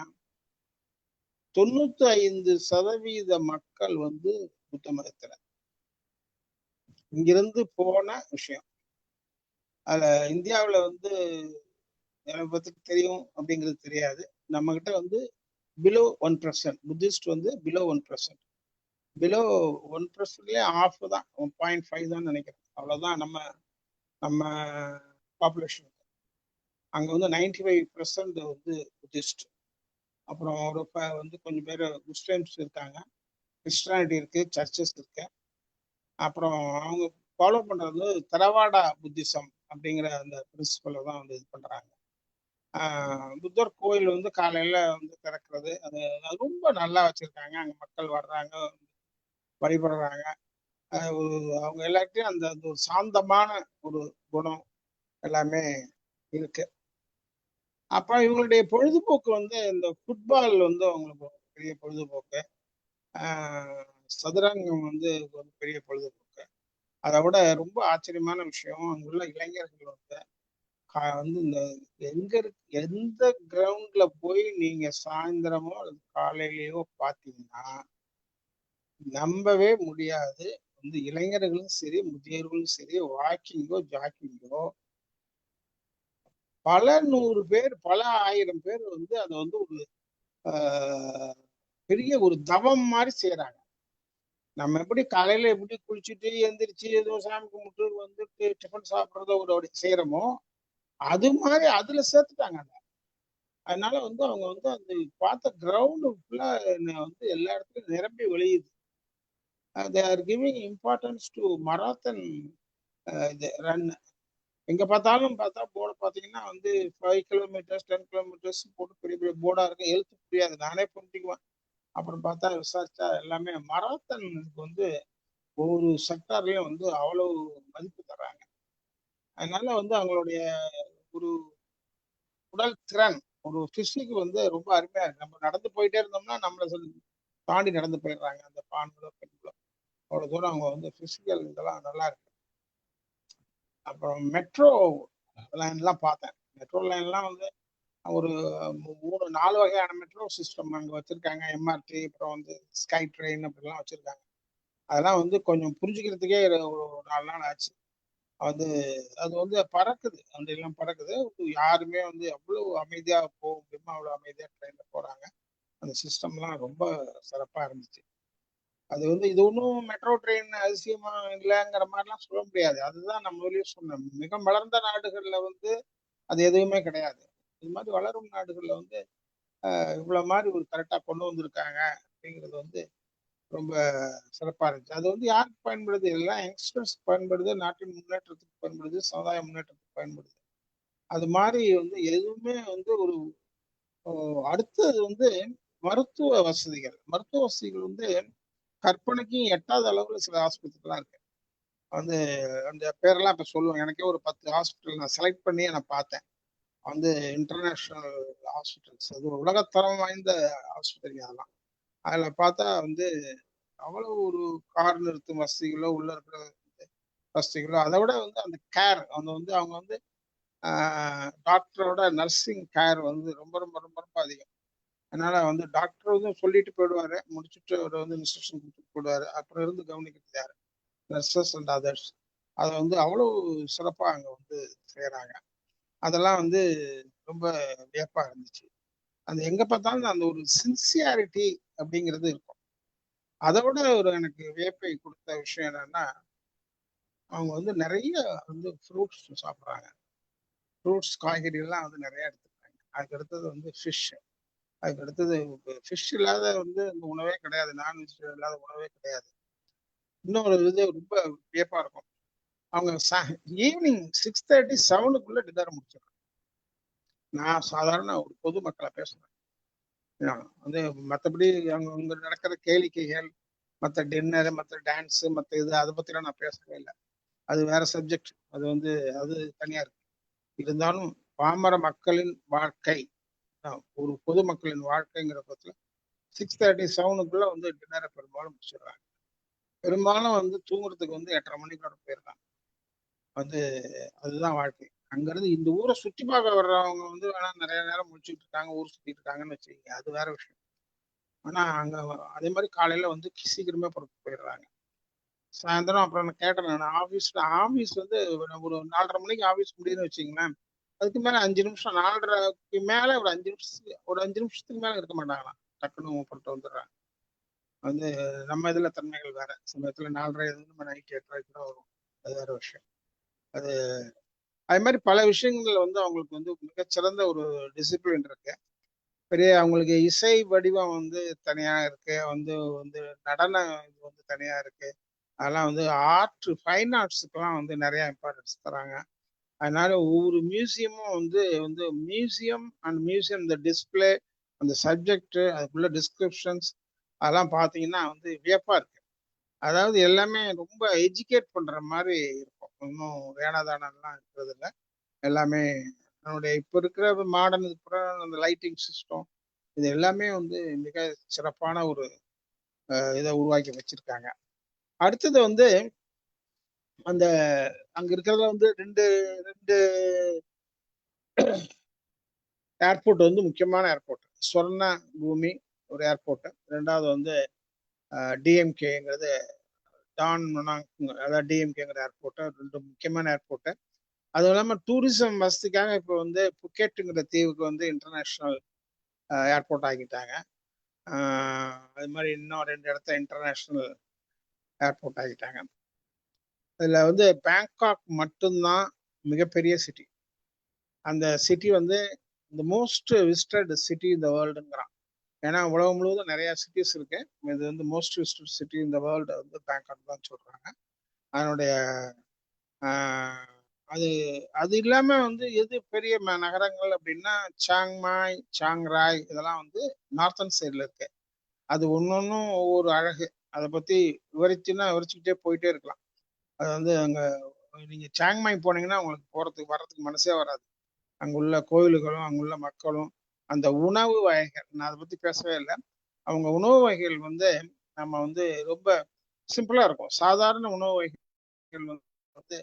95% மக்கள் வந்து புத்த மதத்துல இங்கிருந்து போன விஷயம். அதுல இந்தியாவுல வந்து எனக்கு பத்தி தெரியும் அப்படிங்கிறது தெரியாது. நம்ம கிட்ட வந்து பிலோ 1%, புத்திஸ்ட் வந்து பிலோ 1%, பிலோ 1%லயே ஆஃப் தான், 1.5 தான் நினைக்கிறேன். அவ்வளவுதான் நம்ம நம்ம பாப்புலேஷன். அங்க வந்து 95% வந்து புத்திஸ்ட். அப்புறம் ஒரு வந்து கொஞ்சம் பேர் முஸ்லிம்ஸ் இருக்காங்க, கிறிஸ்டானிட்டி இருக்கு, சர்ச்சஸ் இருக்கு. அப்புறம் அவங்க ஃபாலோ பண்றது தரவாடா புத்திசம் அப்படிங்கிற அந்த பிரின்சிபலை தான் வந்து இது பண்றாங்க. புத்தர் கோயில் வந்து காலையில வந்து திறக்கிறது, அது ரொம்ப நல்லா வச்சிருக்காங்க. அங்க மக்கள் வர்றாங்க, வழிபடுறாங்க. அவங்க எல்லாத்தையும் அந்த ஒரு சாந்தமான ஒரு குணம் எல்லாமே இருக்கு. அப்புறம் இவங்களுடைய பொழுதுபோக்கு வந்து இந்த ஃபுட்பால் வந்து அவங்களுக்கு ஒரு பெரிய பொழுதுபோக்கு. சதுரங்கம் வந்து ஒரு பெரிய பொழுதுபோக்கு. அதை விட ரொம்ப ஆச்சரியமான விஷயம், அங்குள்ள இளைஞர்கள் வந்து இந்த எங்க எந்த கிரவுண்ட்ல போய் நீங்க சாயந்தரமோ அல்லது காலையிலயோ பாத்தீங்கன்னா நம்பவே முடியாது. வந்து இளைஞர்களும் சரி, முதியோர்களும் சரி, வாக்கிங்கோ ஜாக்கிங்கோ பல 100 பேர், பல 1000 பேர் வந்து அதை வந்து ஒரு பெரிய ஒரு தவம் மாதிரி செய்யறாங்க. நம்ம எப்படி காலையில எப்படி குளிச்சுட்டு எந்திரிச்சு ஏதோ சாமி கும்பிட்டு வந்துட்டு டிஃபன் சாப்பிட்றதோ ஒரு செய்யறோமோ, அது மாதிரி அதுல சேர்த்துட்டாங்க. அதனால வந்து அவங்க வந்து அந்த பார்த்த கிரவுண்ட் ஃபுல்லா வந்து எல்லா இடத்துலயும் நிரம்பி வழியுது. They are giving importance to marathon இது ரன். எங்க பார்த்தாலும் பார்த்தா போர்டு பார்த்தீங்கன்னா வந்து 5 கிலோமீட்டர்ஸ் 10 கிலோமீட்டர்ஸ் போட்டு பெரிய பெரிய போர்டா இருக்கும். எழுத்து புரியாது, நானே புரிஞ்சுக்குவேன். அப்புறம் பார்த்தா விசாரிச்சா எல்லாமே மராத்தனுக்கு வந்து ஒவ்வொரு செக்டார்லயும் வந்து அவ்வளவு மதிப்பு தர்றாங்க. அதனால வந்து அவங்களுடைய ஒரு உடல் திறன், ஒரு பிசிக் வந்து ரொம்ப அருமையா இருக்கு. நம்ம நடந்து போயிட்டே இருந்தோம்னா நம்மளை தாண்டி நடந்து போயிடுறாங்க அந்த ஆண்களோ பெண்களோ. அவ்வளவு தூரம் அவங்க வந்து பிசிக்கல் இதெல்லாம் நல்லா இருக்கு. அப்புறம் மெட்ரோ லைன்லாம் பார்த்தேன். மெட்ரோ லைன்லாம் வந்து ஒரு 3-4 வகையான மெட்ரோ சிஸ்டம் அங்கே வச்சிருக்காங்க. எம்ஆர்டி, அப்புறம் வந்து ஸ்கை ட்ரெயின் அப்படிலாம் வச்சிருக்காங்க. அதெல்லாம் வந்து கொஞ்சம் புரிஞ்சுக்கிறதுக்கே ஒரு 4 நாள் ஆச்சு. அது அது வந்து பறக்குது, அந்த எல்லாம் பறக்குது. யாருமே வந்து எவ்வளவு அமைதியா போக முடியுமோ அவ்வளவு அமைதியா ட்ரெயின்ல போறாங்க. அந்த சிஸ்டம்லாம் ரொம்ப சிறப்பா இருந்துச்சு. அது வந்து இது ஒன்றும் மெட்ரோ ட்ரெயின் அதிசயமா இல்லைங்கிற மாதிரிலாம் சொல்ல முடியாது. அதுதான் நம்ம வெளியே சொன்னோம், மிக வளர்ந்த நாடுகள்ல வந்து அது எதுவுமே கிடையாது. இது மாதிரி வளரும் நாடுகள்ல வந்து இவ்வளவு மாதிரி ஒரு கரெக்டா கொண்டு வந்திருக்காங்க அப்படிங்கிறது வந்து ரொம்ப சிறப்பா இருந்துச்சு. அது வந்து யாருக்கு பயன்படுது? எல்லாம் யங்ஸ்டர்ஸ் பயன்படுது, நாட்டின் முன்னேற்றத்துக்கு பயன்படுது, சமுதாய முன்னேற்றத்துக்கு பயன்படுது. அது மாதிரி வந்து எதுவுமே வந்து ஒரு அடுத்தது வந்து மருத்துவ வசதிகள். மருத்துவ வசதிகள் வந்து கற்பனைக்கும் எட்டாவது அளவுல சில ஹாஸ்பிட்டல்லாம் இருக்கு. வந்து அந்த பேரெல்லாம் இப்ப சொல்லுவேன். எனக்கே ஒரு 10 ஹாஸ்பிட்டல் நான் செலக்ட் பண்ணி நான் பார்த்தேன். வந்து இன்டர்நேஷனல் ஹாஸ்பிட்டல்ஸ், அது உலகத்தரம் வாய்ந்த ஆஸ்பத்திரிங்க அதெல்லாம். அதுல பார்த்தா வந்து அவ்வளவு ஒரு கார் நிறுத்தும் வசதிகளோ, உள்ள இருக்கிற வசதிகளோ, அதை விட வந்து அந்த கேர், அவங்க வந்து டாக்டரோட நர்சிங் கேர் வந்து ரொம்ப ரொம்ப ரொம்ப ரொம்ப அதிகம். அதனால வந்து டாக்டர் வந்து சொல்லிட்டு போயிடுவாரு, முடிச்சுட்டு அவர் வந்து இன்ஸ்ட்ரக்ஷன் கொடுத்துட்டு போயிடுவாரு. அப்புறம் இருந்து கவனிக்கிறது யாரு? Nurses and others. அதை வந்து அவ்வளவு சிறப்பா அங்க வந்து செய்யறாங்க. அதெல்லாம் வந்து ரொம்ப வியப்பா இருந்துச்சு. அந்த எங்க பார்த்தாலும் அந்த ஒரு சின்சியாரிட்டி அப்படிங்கிறது இருக்கும். அதை விட ஒரு எனக்கு வியப்பை கொடுத்த விஷயம் என்னன்னா, அவங்க வந்து நிறைய வந்து ஃப்ரூட்ஸ் சாப்பிட்றாங்க. ஃப்ரூட்ஸ், காய்கறிகள்லாம் வந்து நிறைய எடுத்துக்கிறாங்க. அதுக்கு அடுத்தது வந்து ஃபிஷ். அதுக்கு அடுத்தது ஃபிஷ் இல்லாத வந்து இந்த உணவே கிடையாது. நான்வெஜ் இல்லாத உணவே கிடையாது. இன்னொரு இது ரொம்ப வியப்பா இருக்கும். அவங்க ஈவினிங் 6:30 7க்குள்ள டின்னர் முடிச்சிடறாங்க. நான் சாதாரண ஒரு பொதுமக்களை பேசுறேன். வந்து மற்றபடி அங்க நடக்கிற கேளிக்கைகள், மற்ற டின்னர், மற்ற டான்ஸ், மற்ற இது அதை பத்திலாம் நான் பேசவே இல்லை. அது வேற சப்ஜெக்ட். அது வந்து அது தனியா இருக்கு. இருந்தாலும் பாமர மக்களின் வாழ்க்கை, ஒரு பொதுமக்களின் வாழ்க்கைங்கிற பட்சத்துல 6:30 7க்குள்ள வந்து டின்னரை பெரும்பாலும் முடிச்சிடுறாங்க. பெரும்பாலும் வந்து தூங்குறதுக்கு வந்து 8:30 மணிக்குள்ள போயிடுறாங்க. வந்து அதுதான் வாழ்க்கை. அங்கிருந்து இந்த ஊரை சுற்றி பார்க்க வர்றவங்க வந்து வேணா நிறைய நேரம் முடிச்சுட்டு இருக்காங்க, ஊர் சுத்திட்டு இருக்காங்கன்னு வச்சுக்கோங்க, அது வேற விஷயம். ஆனா அங்க அதே மாதிரி காலையில வந்து சீக்கிரமே புறப்பட்டு போயிடுறாங்க. சாயந்தரம் அப்புறம் நான் கேட்டேன், நான் ஆபீஸ் வந்து ஒரு 4:30 மணிக்கு ஆபீஸ் முடியுதுன்னு வச்சுங்களேன். அதுக்கு மேல 5 நிமிஷம், 4:30க்கு மேல ஒரு 5 நிமிஷத்துக்கு மேல இருக்க மாட்டாங்களாம். டக்குன்னு போட்டு வந்துடுறாங்க. வந்து நம்ம இதுல தன்மைகள் வேற. சமயத்துல 4:30 நைட் 8:30 கூட வரும். அது வேற விஷயம். அது மாதிரி பல விஷயங்கள்ல வந்து அவங்களுக்கு வந்து மிகச்சிறந்த ஒரு டிசிப்ளின் இருக்கு. பெரிய அவங்களுக்கு இசை வடிவம் வந்து தனியா இருக்கு. வந்து வந்து நடன இது வந்து தனியா இருக்கு. அதெல்லாம் வந்து ஃபைன் ஆர்ட்ஸுக்கெல்லாம் வந்து நிறைய இம்பார்ட்டன்ஸ் தராங்க. அதனால ஒவ்வொரு மியூசியமும் வந்து வந்து மியூசியம் இந்த டிஸ்பிளே, அந்த சப்ஜெக்ட், அதுக்குள்ள டிஸ்கிரிப்ஷன்ஸ், அதெல்லாம் பார்த்தீங்கன்னா வந்து வியப்பா இருக்கு. அதாவது எல்லாமே ரொம்ப எஜுகேட் பண்ற மாதிரி இருக்கும். இன்னும் வேணாதானம்லாம் இருக்கிறது இல்லை. எல்லாமே நம்முடைய இப்ப இருக்கிற மாடர்ன் அந்த லைட்டிங் சிஸ்டம், இது எல்லாமே வந்து மிக சிறப்பான ஒரு இதை உருவாக்கி வச்சிருக்காங்க. அடுத்தது வந்து அந்த அங்க இருக்கிறதுல வந்து ரெண்டு ரெண்டு ஏர்போர்ட் வந்து முக்கியமான ஏர்போர்ட். ஸ்வர்ண பூமி ஒரு ஏர்போர்ட், ரெண்டாவது வந்து டிஎம்கேங்கிறது அதாவது டிஎம்கேங்கிற ஏர்போர்ட், ரெண்டு முக்கியமான ஏர்போர்ட். அதுவும் இல்லாம டூரிசம் வசதிக்காக இப்போ வந்து புக்கெட்டுங்கிற தீவுக்கு வந்து இன்டர்நேஷனல் ஏர்போர்ட் ஆகிட்டாங்க. அது மாதிரி இன்னும் 2 இடத்த இன்டர்நேஷனல் ஏர்போர்ட் ஆகிட்டாங்க. இதுல வந்து பேங்காக் மட்டும்தான் மிகப்பெரிய சிட்டி. அந்த சிட்டி வந்து இந்த மோஸ்ட் விசிட்டட் சிட்டி இந்த வேர்ல்டுங்கிறான். ஏன்னா உலகம் முழுவதும் நிறைய சிட்டிஸ் இருக்கு. இது வந்து மோஸ்ட் விசிட்டட் சிட்டி இந்த வேர்ல்டு வந்து பேங்காக் தான் சொல்றாங்க. அதனுடைய அது அது இல்லாம வந்து எது பெரிய நகரங்கள் அப்படின்னா சாங்மாய், சாங்ராய், இதெல்லாம் வந்து நார்த்தன் சைட்ல இருக்கு. அது ஒன்னொன்னும் ஒவ்வொரு அழகு. அதை பத்தி விவரிச்சுக்கிட்டே போயிட்டே இருக்கலாம். அது வந்து அங்க நீங்க சாங்மாய் போனீங்கன்னா உங்களுக்கு வர்றதுக்கு மனசே வராது. அங்குள்ள கோயில்களும், அங்குள்ள மக்களும், அந்த உணவு வகைகள், நான் அதை பத்தி பேசவே இல்லை. அவங்க உணவு வகைகள் வந்து நம்ம வந்து ரொம்ப சிம்பிளா இருக்கும். சாதாரண உணவு வகைகள் வந்து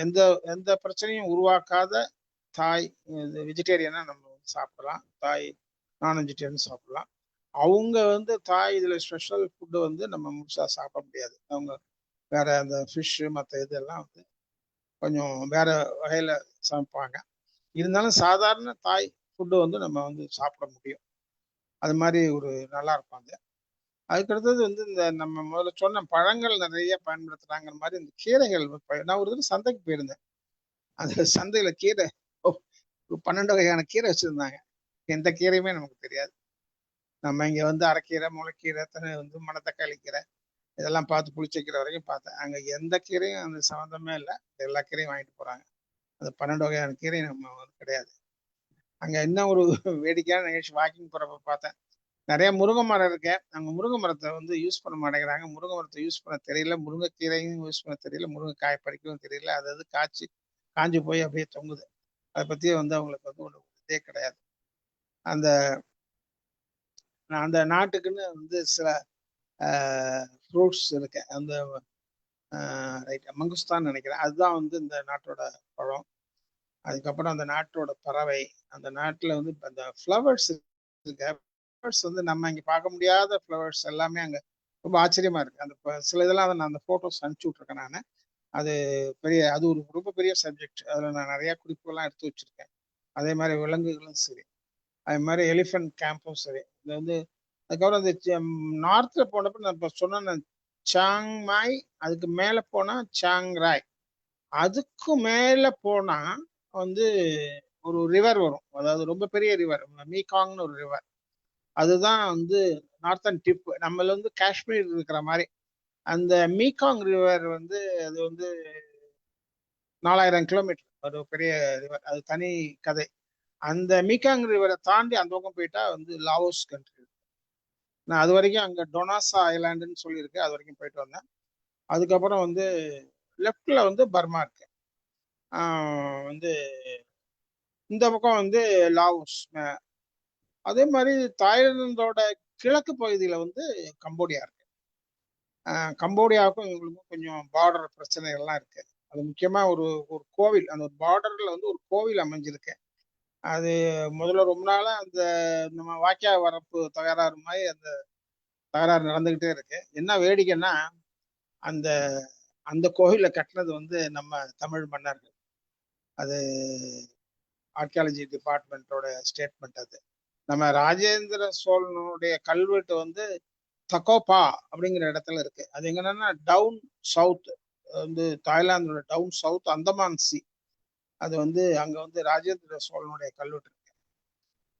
எந்த எந்த பிரச்சனையும் உருவாக்காத தாய் வெஜிடேரியனா நம்ம சாப்பிடலாம். தாய் நான் வெஜிடேரியன் சாப்பிடலாம். அவங்க வந்து தாய் இதுல ஸ்பெஷல் ஃபுட்டு வந்து நம்ம முழுசா சாப்பிட முடியாது. அவங்க வேற அந்த ஃபிஷ் மற்ற இதெல்லாம் வந்து கொஞ்சம் வேற வகையில சமைப்பாங்க. இருந்தாலும் சாதாரண தாய் ஃபுட்டு வந்து நம்ம வந்து சாப்பிட முடியும். அது மாதிரி ஒரு நல்லா இருக்கும் அது. அதுக்கடுத்தது வந்து இந்த நம்ம முதல்ல சொன்ன பழங்கள் நிறைய பயன்படுத்துறாங்கிற மாதிரி இந்த கீரைகள். நான் ஒரு தடவை சந்தைக்கு போயிருந்தேன். அந்த சந்தையில கீரை ஒரு 12 வகையான கீரை வச்சிருந்தாங்க. எந்த கீரையுமே நமக்கு தெரியாது. நம்ம இங்க வந்து அரைக்கீரை, முளைக்கீரை, வந்து மணத்தக்காளி கீரை, இதெல்லாம் பார்த்து புளிச்சக்கீரை வரைக்கும் பார்த்தேன். அங்க எந்த கீரையும் அந்த சம்மந்தமே இல்லை. எல்லா கீரையும் வாங்கிட்டு போறாங்க. அந்த 12 வகையான கீரை நம்ம வந்து கிடையாது. அங்க என்ன ஒரு வேடிக்கையான நிகழ்ச்சி, வாக்கிங் போறப்ப பார்த்தேன். நிறைய முருங்கை மரம் இருக்கு. அங்க முருங்கை மரத்தை வந்து யூஸ் பண்ண மாட்டேங்கிறாங்க. முருங்கை மரத்தை யூஸ் பண்ண தெரியல, முருங்கைக்கீரையும் யூஸ் பண்ண தெரியல, முருங்கைக்காய் பறிக்கவும் தெரியல. அது காஞ்சு போய் அப்படியே தொங்குது. அதை பத்தி வந்து அவங்களுக்கு வந்து ஒரு இதே கிடையாது. அந்த அந்த நாட்டுக்குன்னு வந்து சில ஃப்ரூட்ஸ் இருக்கு. அந்த ரைட் மங்குஸ்தான் நினைக்கிறேன், அதுதான் வந்து இந்த நாட்டோட பழம். அதுக்கப்புறம் அந்த நாட்டோட பறவை, அந்த நாட்டுல வந்து அந்த ஃப்ளவர்ஸ் இருக்கு. ஃப்ளவர்ஸ் வந்து நம்ம இங்க பார்க்க முடியாத ஃப்ளவர்ஸ் எல்லாமே அங்க ரொம்ப ஆச்சரியமா இருக்கு. அந்த சில இதெல்லாம் நான் அந்த போட்டோஸ் அனுப்பிச்சு விட்ருக்கேன் நான். அது அது ஒரு ரொம்ப பெரிய சப்ஜெக்ட். அதுல நான் நிறைய குறிப்புகள்லாம் எடுத்து வச்சிருக்கேன். அதே மாதிரி விலங்குகளும் சரி, அதே மாதிரி எலிஃபென்ட் கேம்பும் சரி. இது வந்து அதுக்கப்புறம் இந்த நார்த்ல போனப்ப நான் இப்ப சொன்ன சாங்மாய், அதுக்கு மேல போனா சாங்ராய், அதுக்கு மேல போனா வந்து ஒரு ரிவர் வரும். அதாவது ரொம்ப பெரிய ரிவர், மீகாங்னு ஒரு ரிவர். அதுதான் வந்து நார்த்தன் டிப். நம்மள வந்து காஷ்மீர் இருக்கிற மாதிரி அந்த மீகாங் ரிவர் வந்து அது வந்து 4000 கிலோமீட்டர் ஒரு பெரிய ரிவர். அது தனி கதை. அந்த மீகாங் ரிவரை தாண்டி அந்த பக்கம் போயிட்டா வந்து லாவோஸ் கண்ட்ரி. நான் அது வரைக்கும் அங்க டொனாசா ஐலாண்டுன்னு சொல்லியிருக்கு, அது வரைக்கும் போயிட்டு வந்தேன். அதுக்கப்புறம் வந்து லெஃப்ட்ல வந்து பர்மா இருக்கு. வந்து இந்த பக்கம் வந்து லாவோஸ். அதே மாதிரி தாய்லாந்தோட கிழக்கு பகுதியில வந்து கம்போடியா இருக்கு. கம்போடியாவுக்கும் இவங்களுக்கும் கொஞ்சம் பார்டர் பிரச்சனைகள்லாம் இருக்கு. அது முக்கியமா ஒரு ஒரு கோவில், அந்த பார்டர்ல வந்து ஒரு கோவில் அமைஞ்சிருக்கு. அது முதல்ல ரொம்ப நாளா அந்த நம்ம வாய்க்கா வரப்பு தகராறு மாதிரி அந்த தகராறு நடந்துகிட்டே இருக்கு. என்ன வேடிக்கைன்னா அந்த அந்த கோவிலை கட்டினது வந்து நம்ம தமிழ் மன்னர்கள். அது ஆர்கியாலஜி டிபார்ட்மெண்ட்டோட ஸ்டேட்மெண்ட். அது நம்ம ராஜேந்திர சோழனுடைய கல்வெட்டு வந்து தக்கோபா அப்படிங்கிற இடத்துல இருக்கு. அது எங்கன்னா டவுன் சவுத், வந்து தாய்லாந்தோட டவுன் சவுத் அந்தமான் சி. அது வந்து அங்க வந்து ராஜேந்திர சோழனுடைய கல்வெட்டு இருக்கு.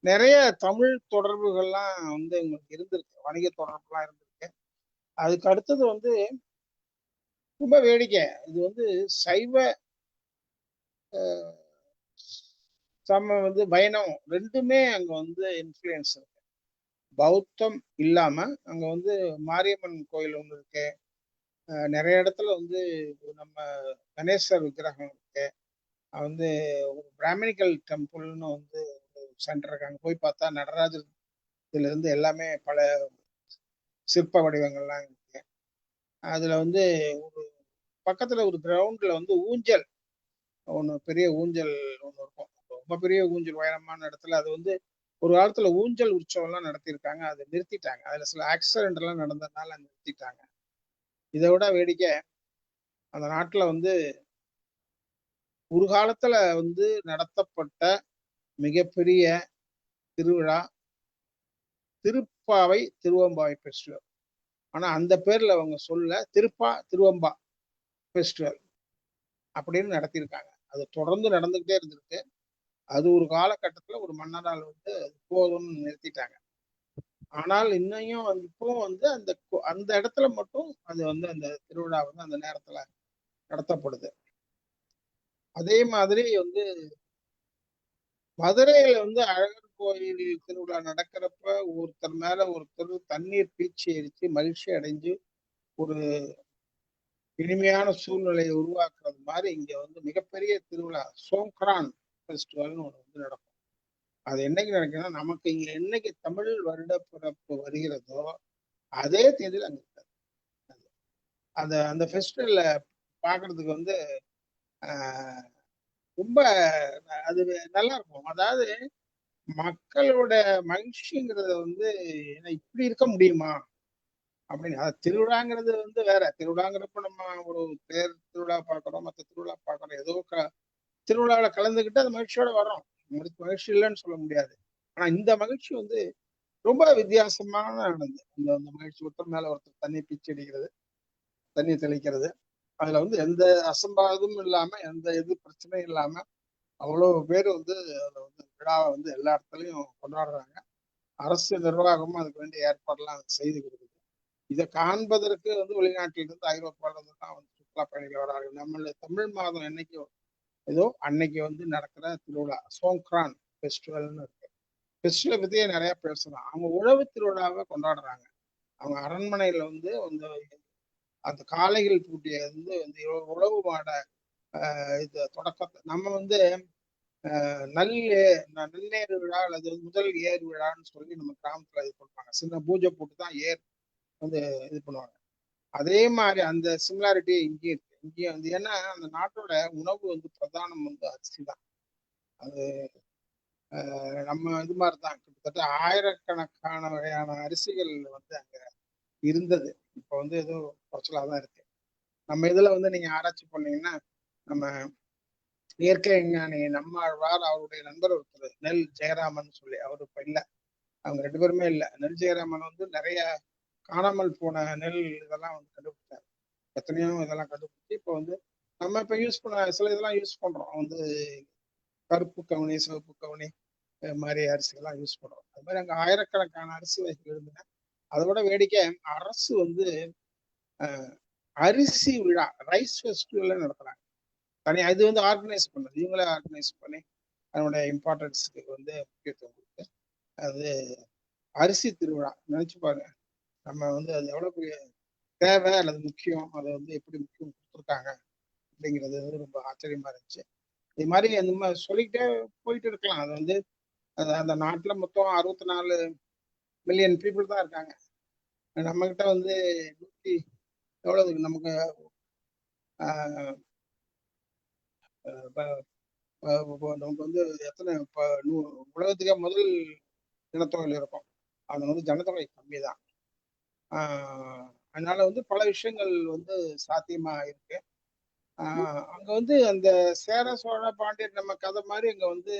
நிறைய தமிழ் தொடர்புகள்லாம் வந்து எங்களுக்கு இருந்திருக்கு, வணிக தொடர்புலாம் இருந்திருக்கு. அதுக்கு அடுத்தது வந்து ரொம்ப வேடிக்கை, இது வந்து சைவ வந்து வைணவம் ரெண்டுமே அங்க வந்து இன்ஃப்ளூயன்ஸ் இருக்கு. பௌத்தம் இல்லாம அங்க வந்து மாரியம்மன் கோயில் ஒன்று இருக்கு. நிறைய இடத்துல வந்து நம்ம கணேசர் விக்கிரகம் இருக்கு. வந்து ஒரு பிராமணிக்கல் டெம்பிள்னு வந்து சென்டர் இருக்கு. அங்க போய் பார்த்தா நடராஜர் இதுல இருந்து எல்லாமே பல சிற்ப வடிவங்கள்லாம் இருக்கு. அதுல வந்து ஒரு பக்கத்துல ஒரு கிரவுண்ட்ல வந்து ஊஞ்சல் ஒன்று, பெரிய ஊஞ்சல் ஒன்று இருக்கும். ரொம்ப பெரிய ஊஞ்சல், உயரமான இடத்துல. அது வந்து ஒரு காலத்துல ஊஞ்சல் உற்சவம்லாம் நடத்தியிருக்காங்க, அதை நிறுத்திட்டாங்க. அதுல சில ஆக்சிடென்ட் எல்லாம் நடந்ததுனால நிறுத்திட்டாங்க. இதை விட வேடிக்கை, அந்த நாட்டுல வந்து ஒரு காலத்துல வந்து நடத்தப்பட்ட மிகப்பெரிய திருவிழா திருப்பாவை திருவம்பாவை ஃபெஸ்டிவல். ஆனா அந்த பேர்ல அவங்க சொல்ல திருவம்பா ஃபெஸ்டிவல் அப்படின்னு நடத்தியிருக்காங்க. அது தொடர்ந்து நடந்துகிட்டே இருந்திருக்கு. அது ஒரு காலகட்டத்துல ஒரு மன்னரால் வந்து போதும்னு நிறுத்திட்டாங்க. ஆனால் இன்னையும் வந்து இப்போ வந்து அந்த அந்த இடத்துல மட்டும் அது வந்து அந்த திருவிழா வந்து அந்த நேரத்துல நடத்தப்படுது. அதே மாதிரி வந்து மதுரையில வந்து அழகர் கோயில் திருவிழா நடக்கிறப்ப ஒருத்தர் மேல ஒருத்தர் தண்ணீர் பீச்சி அடிச்சு மகிழ்ச்சி அடைஞ்சு ஒரு இனிமையான சூழ்நிலையை உருவாக்குறது மாதிரி இங்க வந்து மிகப்பெரிய திருவிழா சோங்க்ரான் ஃபெஸ்டிவல்னு ஒன்று வந்து நடக்கும். அது என்னைக்கு நடக்குதுன்னா, நமக்கு இங்க என்னைக்கு தமிழ் வருட பிறப்பு வருகிறதோ அதே தேதியில் அங்க இருக்காது. அந்த அந்த ஃபெஸ்டிவல்ல பாக்குறதுக்கு வந்து ரொம்ப அது நல்லா இருக்கும். அதாவது மக்களோட மகிழ்ச்சிங்கிறத வந்து இப்படி இருக்க முடியுமா அப்படின்னு. அது திருவிழாங்கிறது வந்து வேற. திருவிழாங்கிறப்ப நம்ம ஒரு தேர் திருவிழா பார்க்குறோம், மற்ற திருவிழா பார்க்குறோம், ஏதோ திருவிழாவில் கலந்துக்கிட்டு அந்த மகிழ்ச்சியோட வர்றோம். மகிழ்ச்சி இல்லைன்னு சொல்ல முடியாது. ஆனா இந்த மகிழ்ச்சி வந்து ரொம்ப வித்தியாசமான நடந்தது. அந்த மகிழ்ச்சி, ஒருத்தர் மேல ஒருத்தர் தண்ணி பீச்சி அடிக்கிறது, தண்ணி தெளிக்கிறது, அதுல வந்து எந்த அசம்பாவிதமும் இல்லாம, எந்த பிரச்சனையும் இல்லாம அவ்வளவு பேர் வந்து அதுல வந்து விழாவை வந்து எல்லா இடத்துலையும் கொண்டாடுறாங்க. அரசு நிர்வாகமும் அதுக்கு வேண்டிய ஏற்பாடுலாம் செய்து கொடுக்குது. இதை காண்பதற்கு வந்து வெளிநாட்டிலிருந்து ஐரோப்பாவிலிருந்துலாம் வந்து சுற்றுலா பயணிகள் வரார்கள். நம்மள தமிழ் மாதம் என்னைக்கு ஏதோ அன்னைக்கு வந்து நடக்கிற திருவிழா சோங்க்ரான் ஃபெஸ்டிவல்னு இருக்கு. ஃபெஸ்டிவலை பத்தியே நிறைய பேசலாம். அவங்க உழவு திருவிழாவை கொண்டாடுறாங்க. அவங்க அரண்மனையில வந்து அந்த காளைகள் பூட்டிய வந்து உழவு மாட இது தொடக்கத்தை நம்ம வந்து நன்னேறு விழா அல்லது முதல் ஏர் விழான்னு சொல்லி நம்ம கிராமத்துல இது பண்ணுவாங்க. சின்ன பூஜை போட்டு தான் ஏர் வந்து இது பண்ணுவாங்க. அதே மாதிரி அந்த சிமிலாரிட்டி இங்கேயும் இருக்கு. இங்கேயும் வந்து ஏன்னா அந்த நாட்டோட உணவு வந்து பிரதானம் வந்து அரிசி தான். அது நம்ம இது மாதிரி தான் கிட்டத்தட்ட ஆயிரக்கணக்கான வகையான அரிசிகள் வந்து அங்க இருந்தது. இப்போ வந்து ஏதோ குறைச்சலாக தான் இருக்கு. நம்ம இதுல வந்து நீங்க ஆராய்ச்சி பண்ணீங்கன்னா நம்ம இயற்கை விஞ்ஞானி நம்மாழ்வார் அவருடைய நண்பர் ஒருத்தர் நெல் ஜெயராமன் சொல்லி, அவரு இப்ப இல்லை, அவங்க 2 பேருமே இல்லை. நெல் ஜெயராமன் வந்து நிறைய காணாமல் போன நெல் இதெல்லாம் வந்து கண்டுபிடிச்சாரு. எத்தனையோ இதெல்லாம் கண்டுபிடிச்சு இப்போ வந்து நம்ம இப்ப யூஸ் பண்ண சில இதெல்லாம் யூஸ் பண்றோம். வந்து கருப்பு கவுனி, சிவப்பு கவுனி மாதிரி அரிசிகள்லாம் யூஸ் பண்றோம். அது மாதிரி அங்க ஆயிரக்கணக்கான அரிசி வகைகள் இருந்தன. அதை விட வேடிக்கை, அரசு வந்து அரிசி விழா, ரைஸ் ஃபெஸ்டிவல் நடத்துறாங்க. தனியாக இது வந்து ஆர்கனைஸ் பண்ணது, இவங்களே ஆர்கனைஸ் பண்ணி அதனுடைய இம்பார்ட்டன்ஸுக்கு வந்து முக்கியத்துவம் கொடுத்து அது அரிசி திருவிழா. நினைச்சு பாருங்க, நம்ம வந்து அது எவ்வளவு பெரிய தேவை அல்லது முக்கியம், அதை வந்து எப்படி முக்கியம் கொடுத்துருக்காங்க அப்படிங்கிறது வந்து ரொம்ப ஆச்சரியமா இருந்துச்சு. இது மாதிரி அந்த மாதிரி சொல்லிக்கிட்டே போயிட்டு இருக்கலாம். அது வந்து அந்த நாட்டுல மொத்தம் 64 மில்லியன் பீப்புள் தான் இருக்காங்க. நம்ம கிட்ட வந்து 100 எவ்வளவு நமக்கு நமக்கு வந்து எத்தனை உலகத்துக்கே முதல் இனத்தொகையில் இருக்கும். அது வந்து ஜனத்தொகை கம்மி தான். அதனால வந்து பல விஷயங்கள் வந்து சாத்தியமா இருக்கு. அங்க வந்து அந்த சேர சோழ பாண்டியர் நம்ம கதை மாதிரி அங்க வந்து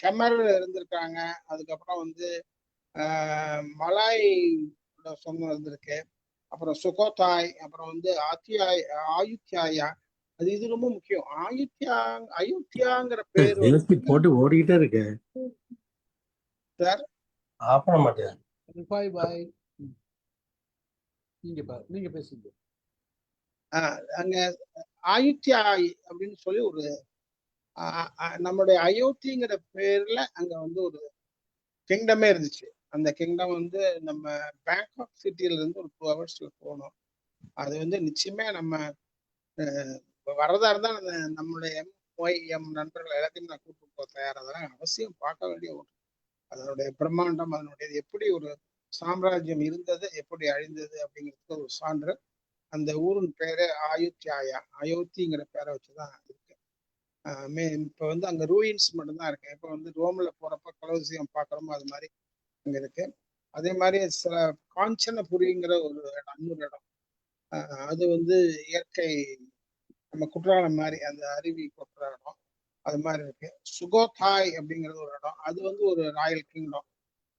கெமர் இருந்திருக்காங்க. அதுக்கப்புறம் வந்து மலாய் சொந்தம் இருந்திருக்கு. அப்புறம் சுகோத்தாய், அப்புறம் வந்து ஆயுத்யாயா. அது இது ரொம்ப முக்கியம். அயோத்தியாங்கிற பேர் போட்டு ஓடிக்கிட்டே இருக்கு சார். ஆப்பட மாட்டேன். நீங்க பேசுங்க. அங்க ஆயுத்யாய் அப்படின்னு சொல்லி ஒரு நம்மளுடைய அயோத்திங்கிற பேர்ல அங்க வந்து ஒரு கிங்டமே இருந்துச்சு. அந்த கிங்டம் வந்து நம்ம பேங்காக் சிட்டில இருந்து ஒரு 2 ஹவர்ஸ்ல போனோம். அது வந்து நிச்சயமே நம்ம வரதா இருந்தா நம்மளுடைய MYM நண்பர்கள் எல்லாத்தையும் நான் கூப்பிட்டு போக தயார். அதெல்லாம் அவசியம் பார்க்க வேண்டிய ஒன்று. அதனுடைய பிரம்மாண்டம், அதனுடைய எப்படி ஒரு சாம்ராஜ்யம் இருந்தது, எப்படி அழிந்தது அப்படிங்கிறதுக்கு ஒரு சான்று. அந்த ஊரின் பேரு ஆயுத்யாயா, அயோத்திங்கிற பேரை வச்சுதான் இருக்கு. இப்ப வந்து அங்க ரூயின்ஸ் மட்டும்தான் இருக்கு. இப்ப வந்து ரோம்ல போறப்ப கொலோசியம் பார்க்கறோமோ அது மாதிரி அங்க இருக்கு. அதே மாதிரி சில காஞ்சனபுரிங்கிற ஒரு இடம், இன்னொரு இடம், அது வந்து இயற்கை நம்ம குற்றாலம் மாதிரி அந்த அருவி கொட்டுற இடம், அது மாதிரி இருக்கு. சுகோத்தாய் அப்படிங்கிறது ஒரு இடம், அது வந்து ஒரு ராயல் கிங்டம்.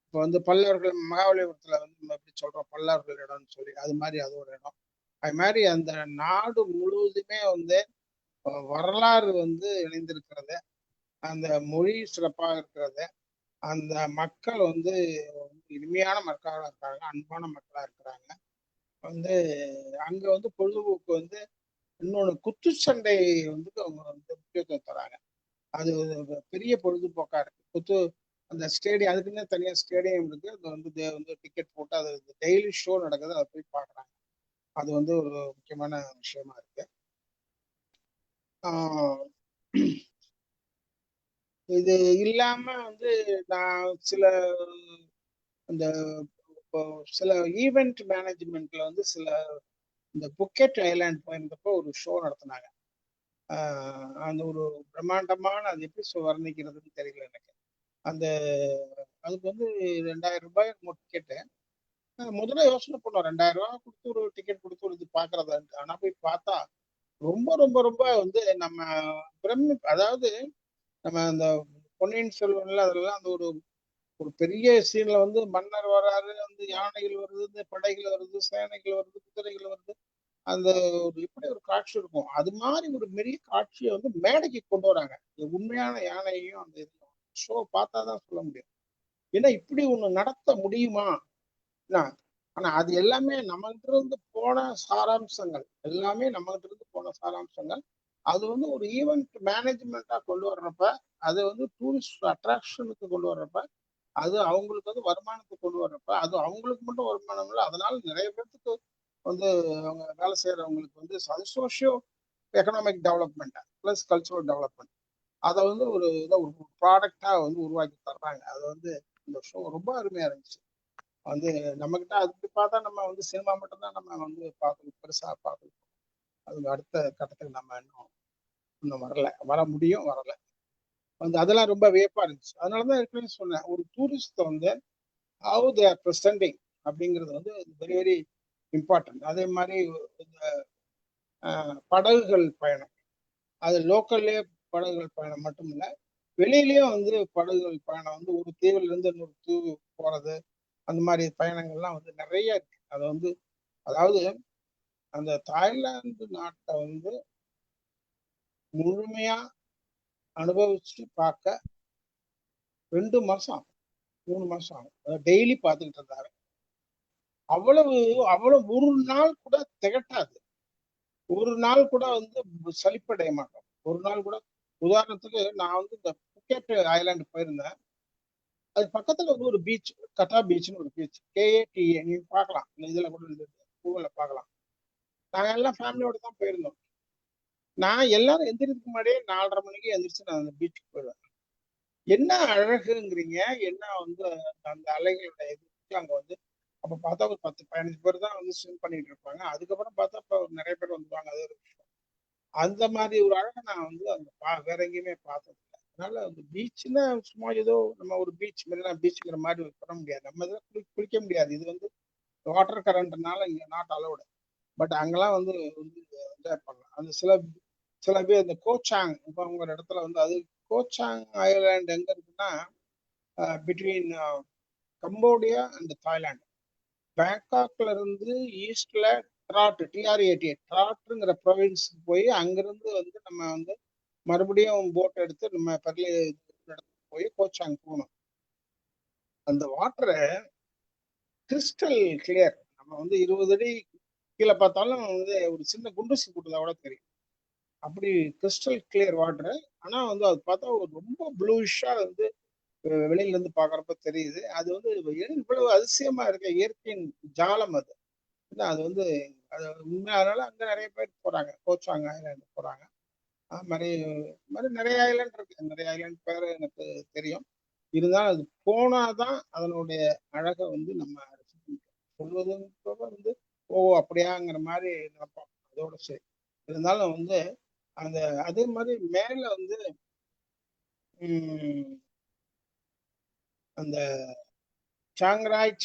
இப்போ வந்து பல்லவர்கள் மகாபலிபுரத்துல வந்து நம்ம எப்படி சொல்றோம் பல்லவர்கள் இடம்னு சொல்லி, அது மாதிரி அது ஒரு இடம். அது மாதிரி அந்த நாடு முழுவதுமே வந்து வரலாறு வந்து இணைந்திருக்கிறது. அந்த மொழி சிறப்பாக இருக்கிறது. அந்த மக்கள் வந்து இனிமையான மக்களாக இருக்காங்க, அன்பான மக்களா இருக்கிறாங்க. வந்து அங்க வந்து பொழுதுபோக்கு வந்து இன்னொன்று குத்துச்சண்டை வந்து அவங்க வந்து முக்கியத்துவம் தராங்க. அது பெரிய பொழுதுபோக்கா இருக்கு. அந்த ஸ்டேடியம், அதுக்குன்னே தனியா ஸ்டேடியம் இருக்கு. அது வந்து டிக்கெட் போட்டு அது டெய்லி ஷோ நடக்குது, அதை போய் பார்க்குறாங்க. அது வந்து ஒரு முக்கியமான விஷயமா இருக்கு. இது இல்லாம வந்து நான் சில ஈவெண்ட் மேனேஜ்மெண்ட்ல வந்து இந்த புக்கெட் ஐலாண்ட் போயிருந்தப்போ ஒரு ஷோ நடத்தினாங்க. அந்த ஒரு பிரம்மாண்டமான, அது எப்படி வர்ணிக்கிறதுன்னு தெரியல எனக்கு. அதுக்கு வந்து 2000 ரூபாய் டிக்கெட்டு. முதல்ல யோசனை பண்ணோம் 2000 ரூபாய் கொடுத்து ஒரு டிக்கெட் கொடுத்து ஒரு இது பாக்குறதா. ஆனா போய் பார்த்தா ரொம்ப ரொம்ப ரொம்ப வந்து நம்ம அதாவது நம்ம அந்த பொன்னியின் செல்வன்ல அதெல்லாம் அந்த ஒரு பெரிய சீன்ல வந்து மன்னர் வராரு, வந்து யானைகள் வருது, படைகள் வருது, சேனைகள் வருது, குதிரைகள் வருது, அந்த எப்படி ஒரு காட்சி இருக்கும். அது மாதிரி ஒரு பெரிய காட்சியை வந்து மேடைக்கு கொண்டு வராங்க. உண்மையான யானையையும் அந்த ஷோ பார்த்தாதான் சொல்ல முடியும். ஏன்னா இப்படி ஒண்ணு நடத்த முடியுமா? ஆனா அது எல்லாமே நம்மகிட்ட இருந்து போன சாராம்சங்கள், அது வந்து ஒரு ஈவெண்ட் மேனேஜ்மெண்டா கொண்டு வர்றப்ப, அது வந்து டூரிஸ்ட் அட்ராக்ஷனுக்கு கொண்டு வர்றப்ப அது அவங்களுக்கு வந்து வருமானத்தை கொண்டு வர்றப்ப அது அவங்களுக்கு மட்டும் வருமானம் இல்லை, அதனால நிறைய பேர்த்துக்கு வந்து அவங்க வேலை செய்யறவங்களுக்கு வந்து அது socio economic development plus cultural development அதை வந்து ஒரு இதை ஒரு ப்ராடக்டா வந்து உருவாக்கி தர்றாங்க. அது வந்து இந்த ஷோ ரொம்ப அருமையா இருந்துச்சு. வந்து நம்ம கிட்ட அதுக்கு பார்த்தா நம்ம வந்து சினிமா மட்டும்தான் நம்ம வந்து பார்க்கணும், பெருசா பார்க்கணும். அது அடுத்த கட்டத்துக்கு நம்ம இன்னும் வர முடியும், வரல. வந்து அதெல்லாம் ரொம்ப வியப்பா இருந்துச்சு. அதனாலதான் ஏற்கனவே சொன்னேன், ஒரு டூரிஸ்ட் வந்து ஹவு தே ஆர் ப்ரெசென்டிங் அப்படிங்கிறது வந்து வெரி வெரி இம்பார்ட்டன்ட். அதே மாதிரி இந்த படகுகள் பயணம், அது லோக்கல்லே படகுகள் பயணம் மட்டும் இல்லை, வெளியிலயும் வந்து படகுகள் பயணம் வந்து ஒரு தீவுல இருந்து இன்னொரு தீவு போறது, அந்த மாதிரி பயணங்கள்லாம் வந்து நிறைய இருக்கு. அது வந்து அதாவது அந்த தாய்லாந்து நாட்டை வந்து முழுமையா அனுபவிச்சு பார்க்க 2 மாசம் ஆகும், 3 மாசம் ஆகும். டெய்லி பார்த்துக்கிட்டு இருந்தாரு. அவ்வளவு அவ்வளவு ஒரு நாள் கூட திகட்டாது, ஒரு நாள் கூட வந்து சலிப்படைய மாட்டோம். ஒரு நாள் கூட உதாரணத்துக்கு நான் வந்து இந்த புக்கெட் ஐலாண்டு போயிருந்தேன். அது பக்கத்துல வந்து ஒரு பீச், கட்டா பீச்னு ஒரு பீச், KATA, நீங்க பார்க்கலாம், இந்த இதுல கூட கூகுள்ல பார்க்கலாம். நாங்க எல்லாம் ஃபேமிலியோட தான் போயிருந்தோம். நான் எல்லாரும் எந்திரிக்கு முன்னாடியே 4:30 மணிக்கு எந்திரிச்சு நான் அந்த பீச்சுக்கு போயிடுவேன். என்ன அழகுங்கிறீங்க, என்ன வந்து அந்த அலைகளோட எதிர்த்து அங்க வந்து அப்ப பார்த்தா ஒரு 10-15 பேர் தான் வந்து ஸ்விம் பண்ணிட்டு இருப்பாங்க. அதுக்கப்புறம் பார்த்தா இப்ப நிறைய பேர் வந்துருவாங்க. அது ஒரு விஷயம். அந்த மாதிரி ஒரு அழகை நான் வந்து அந்த வேற எங்கேயுமே பார்த்தது இல்லை. அதனால அந்த பீச்னா சும்மா ஏதோ நம்ம ஒரு பீச் மெரினா பீச்சுங்கிற மாதிரி பண்ண முடியாது. நம்ம இதில் குளிக்க முடியாது. இது வந்து வாட்டர் கரண்ட்னால இங்க நாட் அலோடு. பட் அங்கெல்லாம் வந்து என்ஜாய் பண்ணலாம். அந்த சில சில பேர் இந்த கோச்சாங், இப்போ உங்க இடத்துல வந்து அது கோச்சாங் ஐலாண்ட் எங்க இருக்குன்னா பிட்வீன் கம்போடியா அண்ட் தாய்லாந்து. பேங்காக்ல இருந்து ஈஸ்ட்ல ட்ராட்டுங்கிற ப்ரொவின்ஸுக்கு போய் அங்கிருந்து வந்து நம்ம வந்து மறுபடியும் போட் எடுத்து நம்ம பெரிய இடத்துக்கு போய் கோச்சாங் போகணும். அந்த வாட்டரை கிறிஸ்டல் கிளியர், நம்ம வந்து 20 அடி கீழே பார்த்தாலும் வந்து ஒரு சின்ன குண்டுசி போட்டுதான் கூட தெரியும், அப்படி கிறிஸ்டல் கிளியர் வாட்டர். ஆனா வந்து அது பார்த்தா ஒரு ரொம்ப ப்ளூஷா வந்து வெளியில இருந்து பாக்குறப்ப தெரியுது. அது வந்து இவ்வளவு அதிசயமா இருக்க இயற்கையின் ஜாலம் அது. அது வந்து அது உண்மை. அதனால அங்க நிறைய பேர் போறாங்க, கோச்சாங் ஐலாண்டு போறாங்க. அது மாதிரி நிறைய ஐலாண்ட் இருக்கு. நிறைய ஐலாண்ட் பேர் எனக்கு தெரியும். இருந்தாலும் அது போனாதான் அதனுடைய அழகை வந்து நம்ம சொல்வது வந்து ஓ அப்படியாங்கிற மாதிரி நினைப்போம். அதோட சரி. இருந்தாலும் வந்து அந்த அதே மாதிரி மேல வந்து அந்த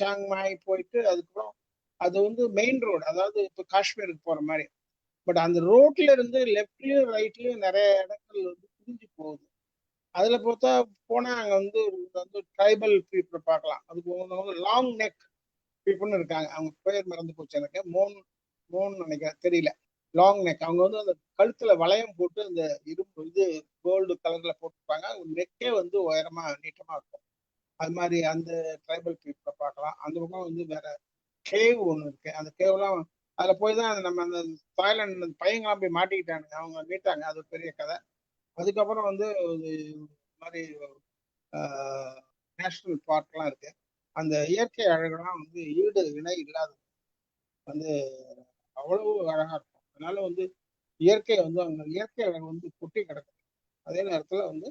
சாங்மாய் போயிட்டு அதுக்கப்புறம் அது வந்து மெயின் ரோடு, அதாவது இப்போ காஷ்மீருக்கு போற மாதிரி. பட் அந்த ரோட்ல இருந்து லெஃப்ட்லயும் ரைட்லயும் நிறைய இடங்கள் வந்து பிரிஞ்சு போகுது. அதுல பார்த்தா போனா அங்க வந்து ட்ரைபல் பீப்புளை பார்க்கலாம். அதுக்கு லாங் நெக் பீப்புள்னு இருக்காங்க, அவங்க பேர் மறந்து போச்சு எனக்கு, மோன் நினைக்கிறேன், தெரியல. லாங் நெக், அவங்க வந்து அந்த கழுத்துல வளையம் போட்டு அந்த இரும்பு இது கோல்டு கலர்ல போட்டுருப்பாங்க. நெக்கே வந்து உயரமா நீட்டமா இருக்கும். அது மாதிரி அந்த ட்ரைபல் பீப்புளை பார்க்கலாம். அந்த பக்கம் வந்து வேற கேவ் ஒன்று இருக்கு. அந்த கேவ்லாம் அதுல போய் தான் நம்ம அந்த தாய்லாந்து பையங்களாம் போய் மாட்டிக்கிட்டானுங்க, அவங்க மீட்டாங்க. அது பெரிய கதை. அதுக்கப்புறம் வந்து ஒரு மாதிரி நேஷனல் பார்க்லாம் இருக்கு. அந்த இயற்கை அழகெல்லாம் வந்து ஈடு இணை இல்லாத வந்து அவ்வளவு அழகா இருக்கும். அதனால வந்து இயற்கை வந்து அங்க இயற்கை அழகு வந்து கொட்டி கிடக்கும். அதே நேரத்துல வந்து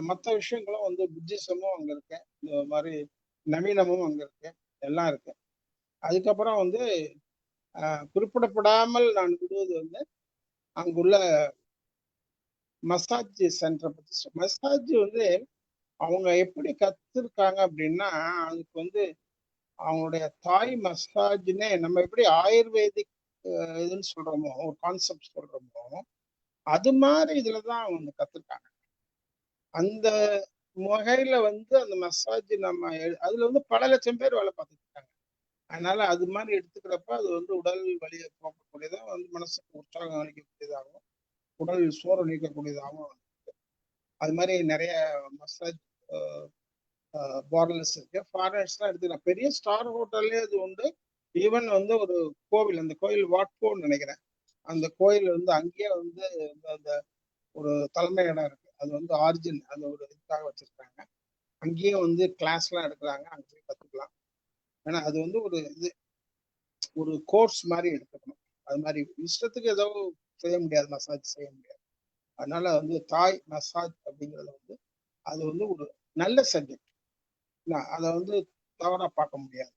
மற்ற விஷயங்களும் வந்து புத்திசமும் அங்க இருக்கு, இந்த மாதிரி நவீனமும் அங்க இருக்கு, எல்லாம் இருக்கு. அதுக்கப்புறம் வந்து குறிப்பிடப்படாமல் நான் விடுவது வந்து அங்குள்ள மசாஜ் சென்டரை பத்தி. மசாஜ் வந்து அவங்க எப்படி கத்துருக்காங்க அப்படின்னா, அதுக்கு வந்து அவங்களுடைய தாய் மசாஜ்னே நம்ம எப்படி ஆயுர்வேதிக் இதுன்னு சொல்றோமோ, ஒரு கான்செப்ட் சொல்றோமோ, அது மாதிரி இதுலதான் அவங்க கத்துருக்காங்க. அந்த வகையில வந்து அந்த மசாஜ் நம்ம அதுல வந்து பல லட்சம் பேர் வேலை பார்த்துட்டு இருக்காங்க. அதனால அது மாதிரி எடுத்துக்கிறப்ப அது வந்து உடல் வலியை போக்கக்கூடியதாக வந்து மனசுக்கு உற்சாகம் அளிக்கக்கூடியதாகவும் உடல் சோறு நீக்கக்கூடியதாகவும். அது மாதிரி நிறைய மசாஜ் பார்லர்ஸ் இருக்கு. ஃபாரினர்ஸ்லாம் எடுத்துக்கலாம். பெரிய ஸ்டார் ஹோட்டல்லே அது உண்டு. ஈவன் வந்து ஒரு கோவில், அந்த கோயில் வாட்போன்னு நினைக்கிறேன், அந்த கோயில் வந்து அங்கேயே வந்து அந்த ஒரு தலைமை இடம் இருக்கு. அது வந்து ஆர்ஜின் அந்த ஒரு இதுக்காக வச்சிருக்காங்க. அங்கேயும் வந்து கிளாஸ்லாம் எடுக்கிறாங்க, அங்கே போய் கற்றுக்கலாம். ஏன்னா அது வந்து ஒரு கோர்ஸ் மாதிரி எடுத்துக்கணும். அது மாதிரி இஷ்டத்துக்கு ஏதோ செய்ய முடியாது, மசாஜ் செய்ய முடியாது. அதனால வந்து தாய் மசாஜ் அப்படிங்கிறது வந்து அது வந்து ஒரு நல்ல சப்ஜெக்ட். அதை வந்து தவறா பார்க்க முடியாது.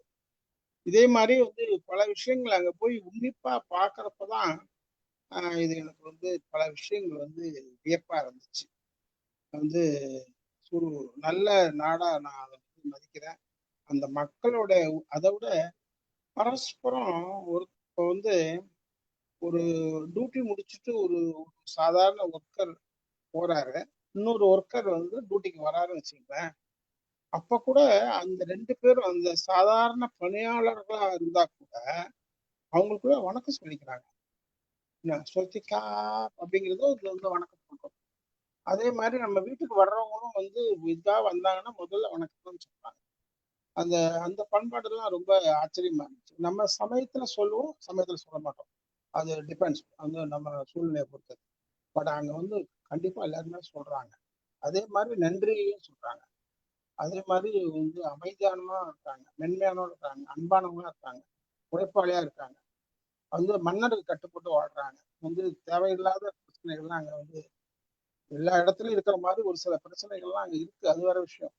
இதே மாதிரி வந்து பல விஷயங்கள் அங்க போய் உன்னிப்பா பார்க்கறப்பதான் இது எனக்கு வந்து பல விஷயங்கள் வந்து வியப்பா இருந்துச்சு. வந்து ஒரு நல்ல நாடா நான் அதை வந்து மதிக்கிறேன். அந்த மக்களோட அதை விட பரஸ்பரம் ஒரு இப்போ வந்து ஒரு டியூட்டி முடிச்சுட்டு ஒரு சாதாரண ஒர்க்கர் போறாரு, இன்னொரு ஒர்க்கர் வந்து டியூட்டிக்கு வராருன்னு வச்சுக்கோங்களேன். அப்ப கூட அந்த 2 பேரும் அந்த சாதாரண பணியாளர்களா இருந்தா கூட அவங்களுக்குள்ள வணக்கம் சொல்லிக்கிறாங்க. என்ன ஸ்ருதிகா அப்படிங்கிறது இதுல வந்து வணக்கம் சொல்றோம். அதே மாதிரி நம்ம வீட்டுக்கு வர்றவங்களும் வந்து இதா வந்தாங்கன்னா முதல்ல வணக்கம் சொல்றாங்க. அந்த அந்த பண்பாடுலாம் ரொம்ப ஆச்சரியமா இருந்துச்சு. நம்ம சமயத்துல சொல்லுவோம், சமயத்துல சொல்ல மாட்டோம். அது டிபெண்ட்ஸ் வந்து நம்ம சூழ்நிலையை பொறுத்தது. பட் அங்க வந்து கண்டிப்பா எல்லாருமே சொல்றாங்க. அதே மாதிரி நன்றியையும் சொல்றாங்க. அதே மாதிரி வந்து அமைதியானவா இருக்காங்க, மென்மையானவா இருக்காங்க, அன்பானவங்களா இருக்காங்க, உழைப்பாளியா இருக்காங்க. வந்து மன்னருக்கு கட்டுப்பட்டு வாழ்றாங்க. வந்து தேவையில்லாத பிரச்சனைகள்லாம் அங்க வந்து எல்லா இடத்துலயும் இருக்கிற மாதிரி ஒரு சில பிரச்சனைகள்லாம் அங்க இருக்கு, அது வேற விஷயம்.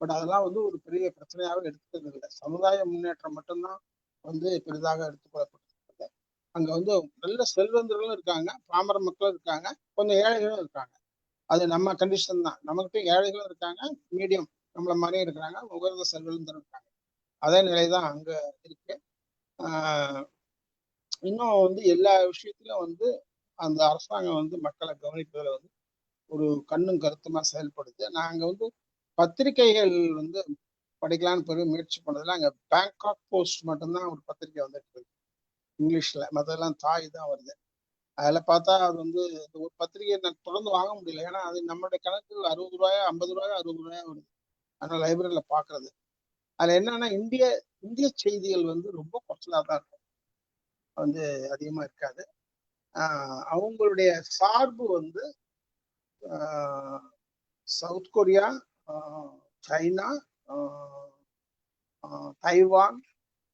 பட் அதெல்லாம் வந்து ஒரு பெரிய பிரச்சனையாவே எடுத்துக்கிறது இல்லை. சமுதாய முன்னேற்றம் மட்டும்தான் வந்து பெரிதாக எடுத்துக்கொள்ளப்பட்டிருக்கிறது. அங்க வந்து நல்ல செல்வந்தர்களும் இருக்காங்க, பாமர மக்களும் இருக்காங்க, கொஞ்சம் ஏழைகளும் இருக்காங்க. அது நம்ம கண்டிஷன் தான். நம்மகிட்ட ஏழைகளும் இருக்காங்க, மீடியம் நம்மள மாதிரியும் இருக்கிறாங்க, உயர்ந்த செல்வந்தரும் இருக்காங்க. அதே நிலைதான் அங்க இருக்கு. ஆஹ் இன்னும் வந்து எல்லா விஷயத்திலும் வந்து அந்த அரசாங்கம் வந்து மக்களை கவனிப்பதில் வந்து ஒரு கண்ணும் கருத்துமா செயல்படுது. நாங்க வந்து பத்திரிகைகள் வந்து படிக்கலான்னு பெரிய முயற்சி பண்ணதுல அங்க பேங்காக் போஸ்ட் மட்டும்தான் ஒரு பத்திரிகை வந்துட்டு இருக்கு இங்கிலீஷ்ல, மற்றதெல்லாம் தாய் தான் வருது. அதில் பார்த்தா அது வந்து ஒரு பத்திரிகையை நான் தொடர்ந்து வாங்க முடியல. ஏன்னா அது நம்மளுடைய கணக்கு 60 ரூபாயா 50 ரூபாயா 60 ரூபாயா வருது. ஆனால் லைப்ரரியில பாக்குறது அதுல என்னன்னா இந்திய செய்திகள் வந்து ரொம்ப குறைச்சலா தான் இருக்கும், வந்து அதிகமா இருக்காது. அவங்களுடைய சார்பு வந்து சவுத் கொரியா, சைனா, தைவான்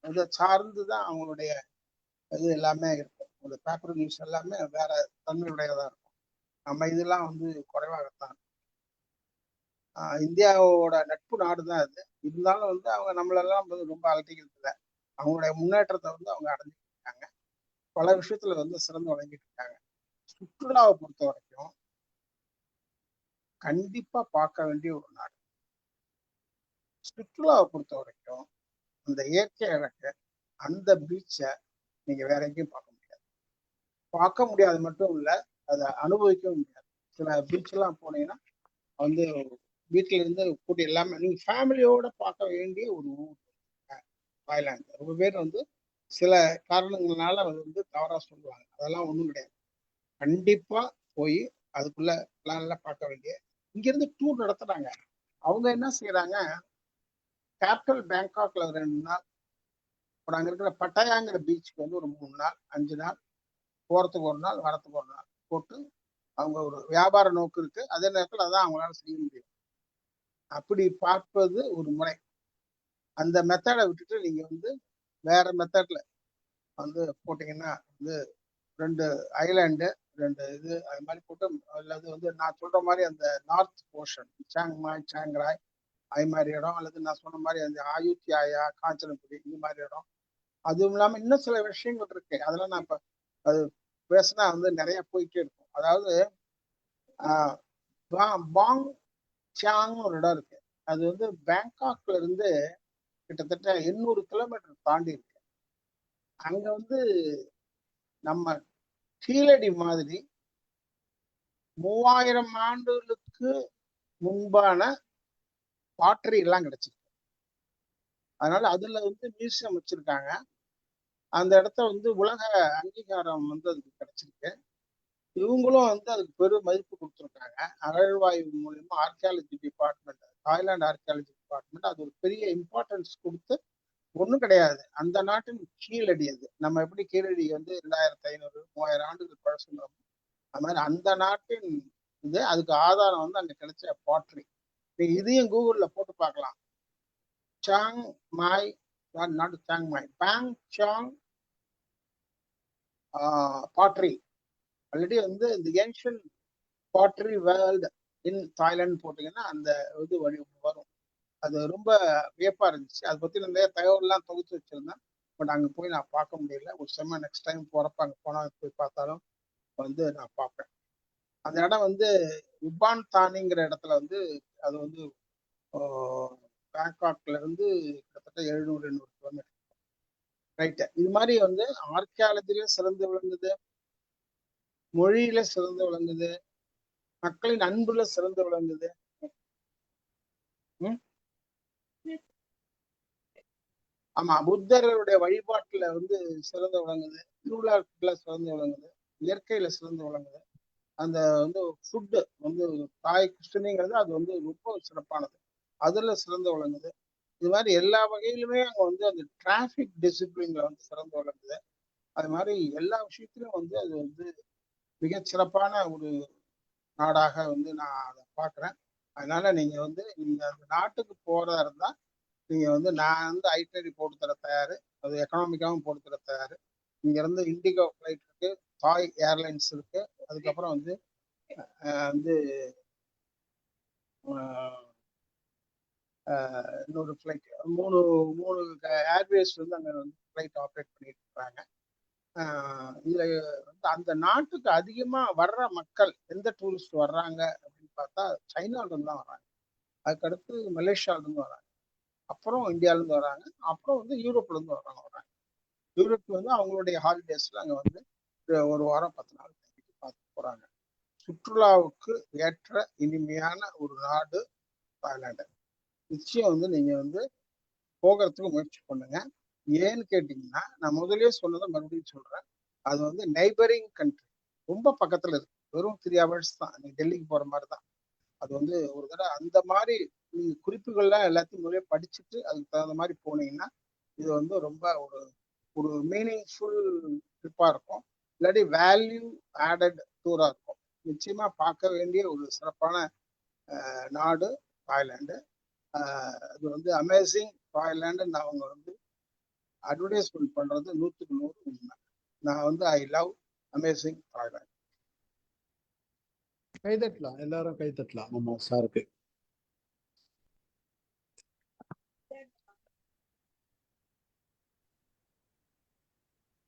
இதை சார்ந்துதான் அவங்களுடைய இது எல்லாமே இருக்கும். அந்த பேப்பர் நியூஸ் எல்லாமே வேற தன்மையுடையதா இருக்கும். நம்ம இதெல்லாம் வந்து குறைவாகத்தான். இந்தியாவோட நட்பு நாடு தான் அது. இருந்தாலும் வந்து அவங்க நம்மளெல்லாம் வந்து ரொம்ப அலட்டிக்கிறது இல்லை. அவங்களுடைய முன்னேற்றத்தை வந்து அவங்க அடைஞ்சிட்டு இருக்காங்க. பல விஷயத்துல வந்து சிறந்து வழங்கிட்டு இருக்காங்க. சுற்றுலாவை பொறுத்த வரைக்கும் கண்டிப்பா பார்க்க வேண்டிய ஒரு நாடு. சுற்றுலாவை பொறுத்த வரைக்கும் அந்த இயற்கை அழகு, அந்த பீச்சை நீங்க வேற எங்கேயும் பார்க்க முடியாது. பார்க்க முடியாது மட்டும் இல்ல, அதை அனுபவிக்கவும் முடியாது. சில பீச் எல்லாம் போனீங்கன்னா வந்து வீட்டுல இருந்து கூட்டி எல்லாமே நீங்க ஃபேமிலியோட பார்க்க வேண்டிய ஒரு ஊர் தாய்லாந்து. ரொம்ப பேர் வந்து சில காரணங்களால வந்து தவறா சொல்லுவாங்க. அதெல்லாம் ஒண்ணும் கிடையாது. கண்டிப்பா போய் அதுக்குள்ள பிளான்ல பார்க்க வேண்டிய. இங்க இருந்து டூர் நடத்துறாங்க. அவங்க என்ன செய்யறாங்க, கேபிட்டல் பேங்காக்ல 2 நாள், அப்புறம் அங்க இருக்கிற பட்டாயாங்கிற பீச்சுக்கு வந்து ஒரு 3 நாள் 5 நாள், போறதுக்கு 1 நாள் வரத்துக்கு 1 நாள் போட்டு அவங்க ஒரு வியாபார நோக்கு இருக்கு. அதே நேரத்தில் அதான் அவங்களால செய்ய முடியும். அப்படி பார்ப்பது ஒரு முறை. அந்த மெத்தடை விட்டுட்டு நீங்க வந்து வேற மெத்தட்ல வந்து போட்டீங்கன்னா வந்து 2 ஐலாண்டு 2 இது அது மாதிரி போட்டு, அல்லது வந்து நான் சொல்ற மாதிரி அந்த நார்த் போர்ஷன் சாங்மாய் சாங்ராய் அது மாதிரி இடம், அல்லது நான் சொன்ன மாதிரி அந்த அயுத்தியாயா காஞ்சனபுரி இந்த மாதிரி இடம். அதுவும் இல்லாம இன்னும் சில விஷயங்கள் இருக்கு. அதெல்லாம் நான் இப்ப அது பேசினா வந்து நிறைய போயிட்டே இருக்கும். அதாவது பாங் சியாங் ஒரு இடம் இருக்கு. அது வந்து பேங்காக்ல இருந்து கிட்டத்தட்ட 800 கிலோமீட்டர் தாண்டி இருக்கு. அங்க வந்து நம்ம கீழடி மாதிரி 3000 ஆண்டுகளுக்கு முன்பான பாட்டரி எல்லாம் கிடைச்சிருக்கு. அதனால அதுல வந்து மியூசியம் வச்சிருக்காங்க. அந்த இடத்த வந்து உலக அங்கீகாரம் வந்து அதுக்கு கிடைச்சிருக்கு. இவங்களும் வந்து அதுக்கு பெரும் மதிப்பு கொடுத்துருக்காங்க. அகழ்வாய்வு மூலியமா archaeology department, Thailand archaeology department அது ஒரு பெரிய இம்பார்ட்டன்ஸ் கொடுத்து. ஒண்ணும் கிடையாது, அந்த நாட்டின் கீழடி அது. நம்ம எப்படி கீழடி வந்து 2500 3000 ஆண்டுகள் பழசுங்கிறோம், அது மாதிரி அந்த நாட்டின் இது. அதுக்கு ஆதாரம் வந்து அங்க கிடைச்ச பாட்ரி. நீங்க இதையும் கூகுள்ல போட்டு பார்க்கலாம். Chiang Mai, not Chiang Mai, Ban Chiang pottery. Already வந்து இந்த ancient pottery world in Thailand போட்டீங்கன்னா அந்த இது வழி வரும். அது ரொம்ப வியப்பா இருந்துச்சு. அதை பத்தி நிறைய தகவல்லாம் தொகுத்து வச்சிருந்தேன். பட் அங்க போய் நான் பார்க்க முடியல. ஒரு செம்ம நெக்ஸ்ட் டைம் போறப்ப அங்க போனா போய் பார்த்தாலும் வந்து நான் பார்ப்பேன். அந்த இடம் வந்து உபான் தானிங்கிற இடத்துல வந்து அது வந்து பேங்காக்ல இருந்து கிட்டத்தட்ட 700-800 கிலோமீட்டர். ரைட்டு. இது மாதிரி வந்து ஆர்கியாலஜில சிறந்து விளங்குது, மொழியில சிறந்து விளங்குது, மக்களின் அன்புல சிறந்து விளங்குது. ஆமா, புத்தருடைய வழிபாட்டுல வந்து சிறந்து விளங்குது, திருவிழாக்குள்ள சிறந்து விளங்குது, இயற்கையில சிறந்து விளங்குது. அந்த வந்து ஃபுட்டு வந்து தாய் கிருஷ்ணனிங்கிறது அது வந்து ரொம்ப சிறப்பானது, அதுல சிறந்து விளங்குது. இது மாதிரி எல்லா வகையிலுமே அங்க வந்து அந்த டிராபிக் டிசிப்ளின்ல வந்து சிறந்து விளங்குது. அது மாதிரி எல்லா விஷயத்திலும் வந்து அது வந்து மிகச் சிறப்பான ஒரு நாடாக வந்து நான் அதை பார்க்குறேன். அதனால நீங்க வந்து நீங்க அந்த நாட்டுக்கு போறதா இருந்தா நீங்க வந்து நான் வந்து ஐட்டனரி போட்டு தர தயாரு, அது எக்கனாமிக்காவும் போட்டு தர தயாரு. இங்க இருந்து இண்டிகோ ஃபிளைட் இருக்கு, தாய் ஏர்லைன்ஸ் இருக்கு, அதுக்கப்புறம் வந்து வந்து இன்னொரு ஃபிளைட் மூணு மூணு ஏர்வேஸ் வந்து அங்க வந்து ஃபிளைட் ஆப்ரேட் பண்ணிட்டு இருக்காங்க. இதுல வந்து அந்த நாட்டுக்கு அதிகமா வர்ற மக்கள் எந்த டூரிஸ்ட் வர்றாங்க அப்படின்னு பார்த்தா சைனால இருந்து தான் வர்றாங்க, அதுக்கடுத்து மலேசியால இருந்து வர்றாங்க, அப்புறம் இந்தியால இருந்து வர்றாங்க, அப்புறம் வந்து யூரோப்ல இருந்து வர்றாங்க. யூரோப் வந்து அவங்களுடைய ஹாலிடேஸ்ல அங்க வந்து ஒரு வாரம் 10 நாள் பார்த்து போறாங்க. சுற்றுலாவுக்கு ஏற்ற இனிமையான ஒரு நாடு தாய்லாந்து. நிச்சயம் வந்து நீங்க வந்து போகிறதுக்கு முயற்சி பண்ணுங்க. ஏன்னு கேட்டீங்கன்னா நான் முதலே சொன்னதை மறுபடியும் சொல்றேன், அது வந்து நெய்பரிங் கண்ட்ரி, ரொம்ப பக்கத்துல இருக்கு. வெறும் 3 hours தான், நீங்க டெல்லிக்கு போற மாதிரி தான். அது வந்து ஒரு தடவை அந்த மாதிரி நீங்க குறிப்புகள்லாம் எல்லாத்தையும் முதலே படிச்சுட்டு அதுக்கு தகுந்த மாதிரி போனீங்கன்னா இது வந்து ரொம்ப ஒரு ஒரு மீனிங்ஃபுல் ட்ரிப்பா இருக்கும். இல்லாட்டி வேல்யூ ஆடட் டூரா இருக்கும். நிச்சயமா பார்க்க வேண்டிய ஒரு சிறப்பான நாடு தாய்லாந்து. அது வந்து அமேசிங் தாய்லாண்டு அவங்க வந்து அட்வர்டைஸ்மெண்ட் பண்றது 100க்கு 100 உண்மை. நான் வந்து ஐ லவ் அமேசிங் தாய்லாந்து. கைதட்டலாம், எல்லாரும் கைதட்டலாம் நம்ம சாருக்கு.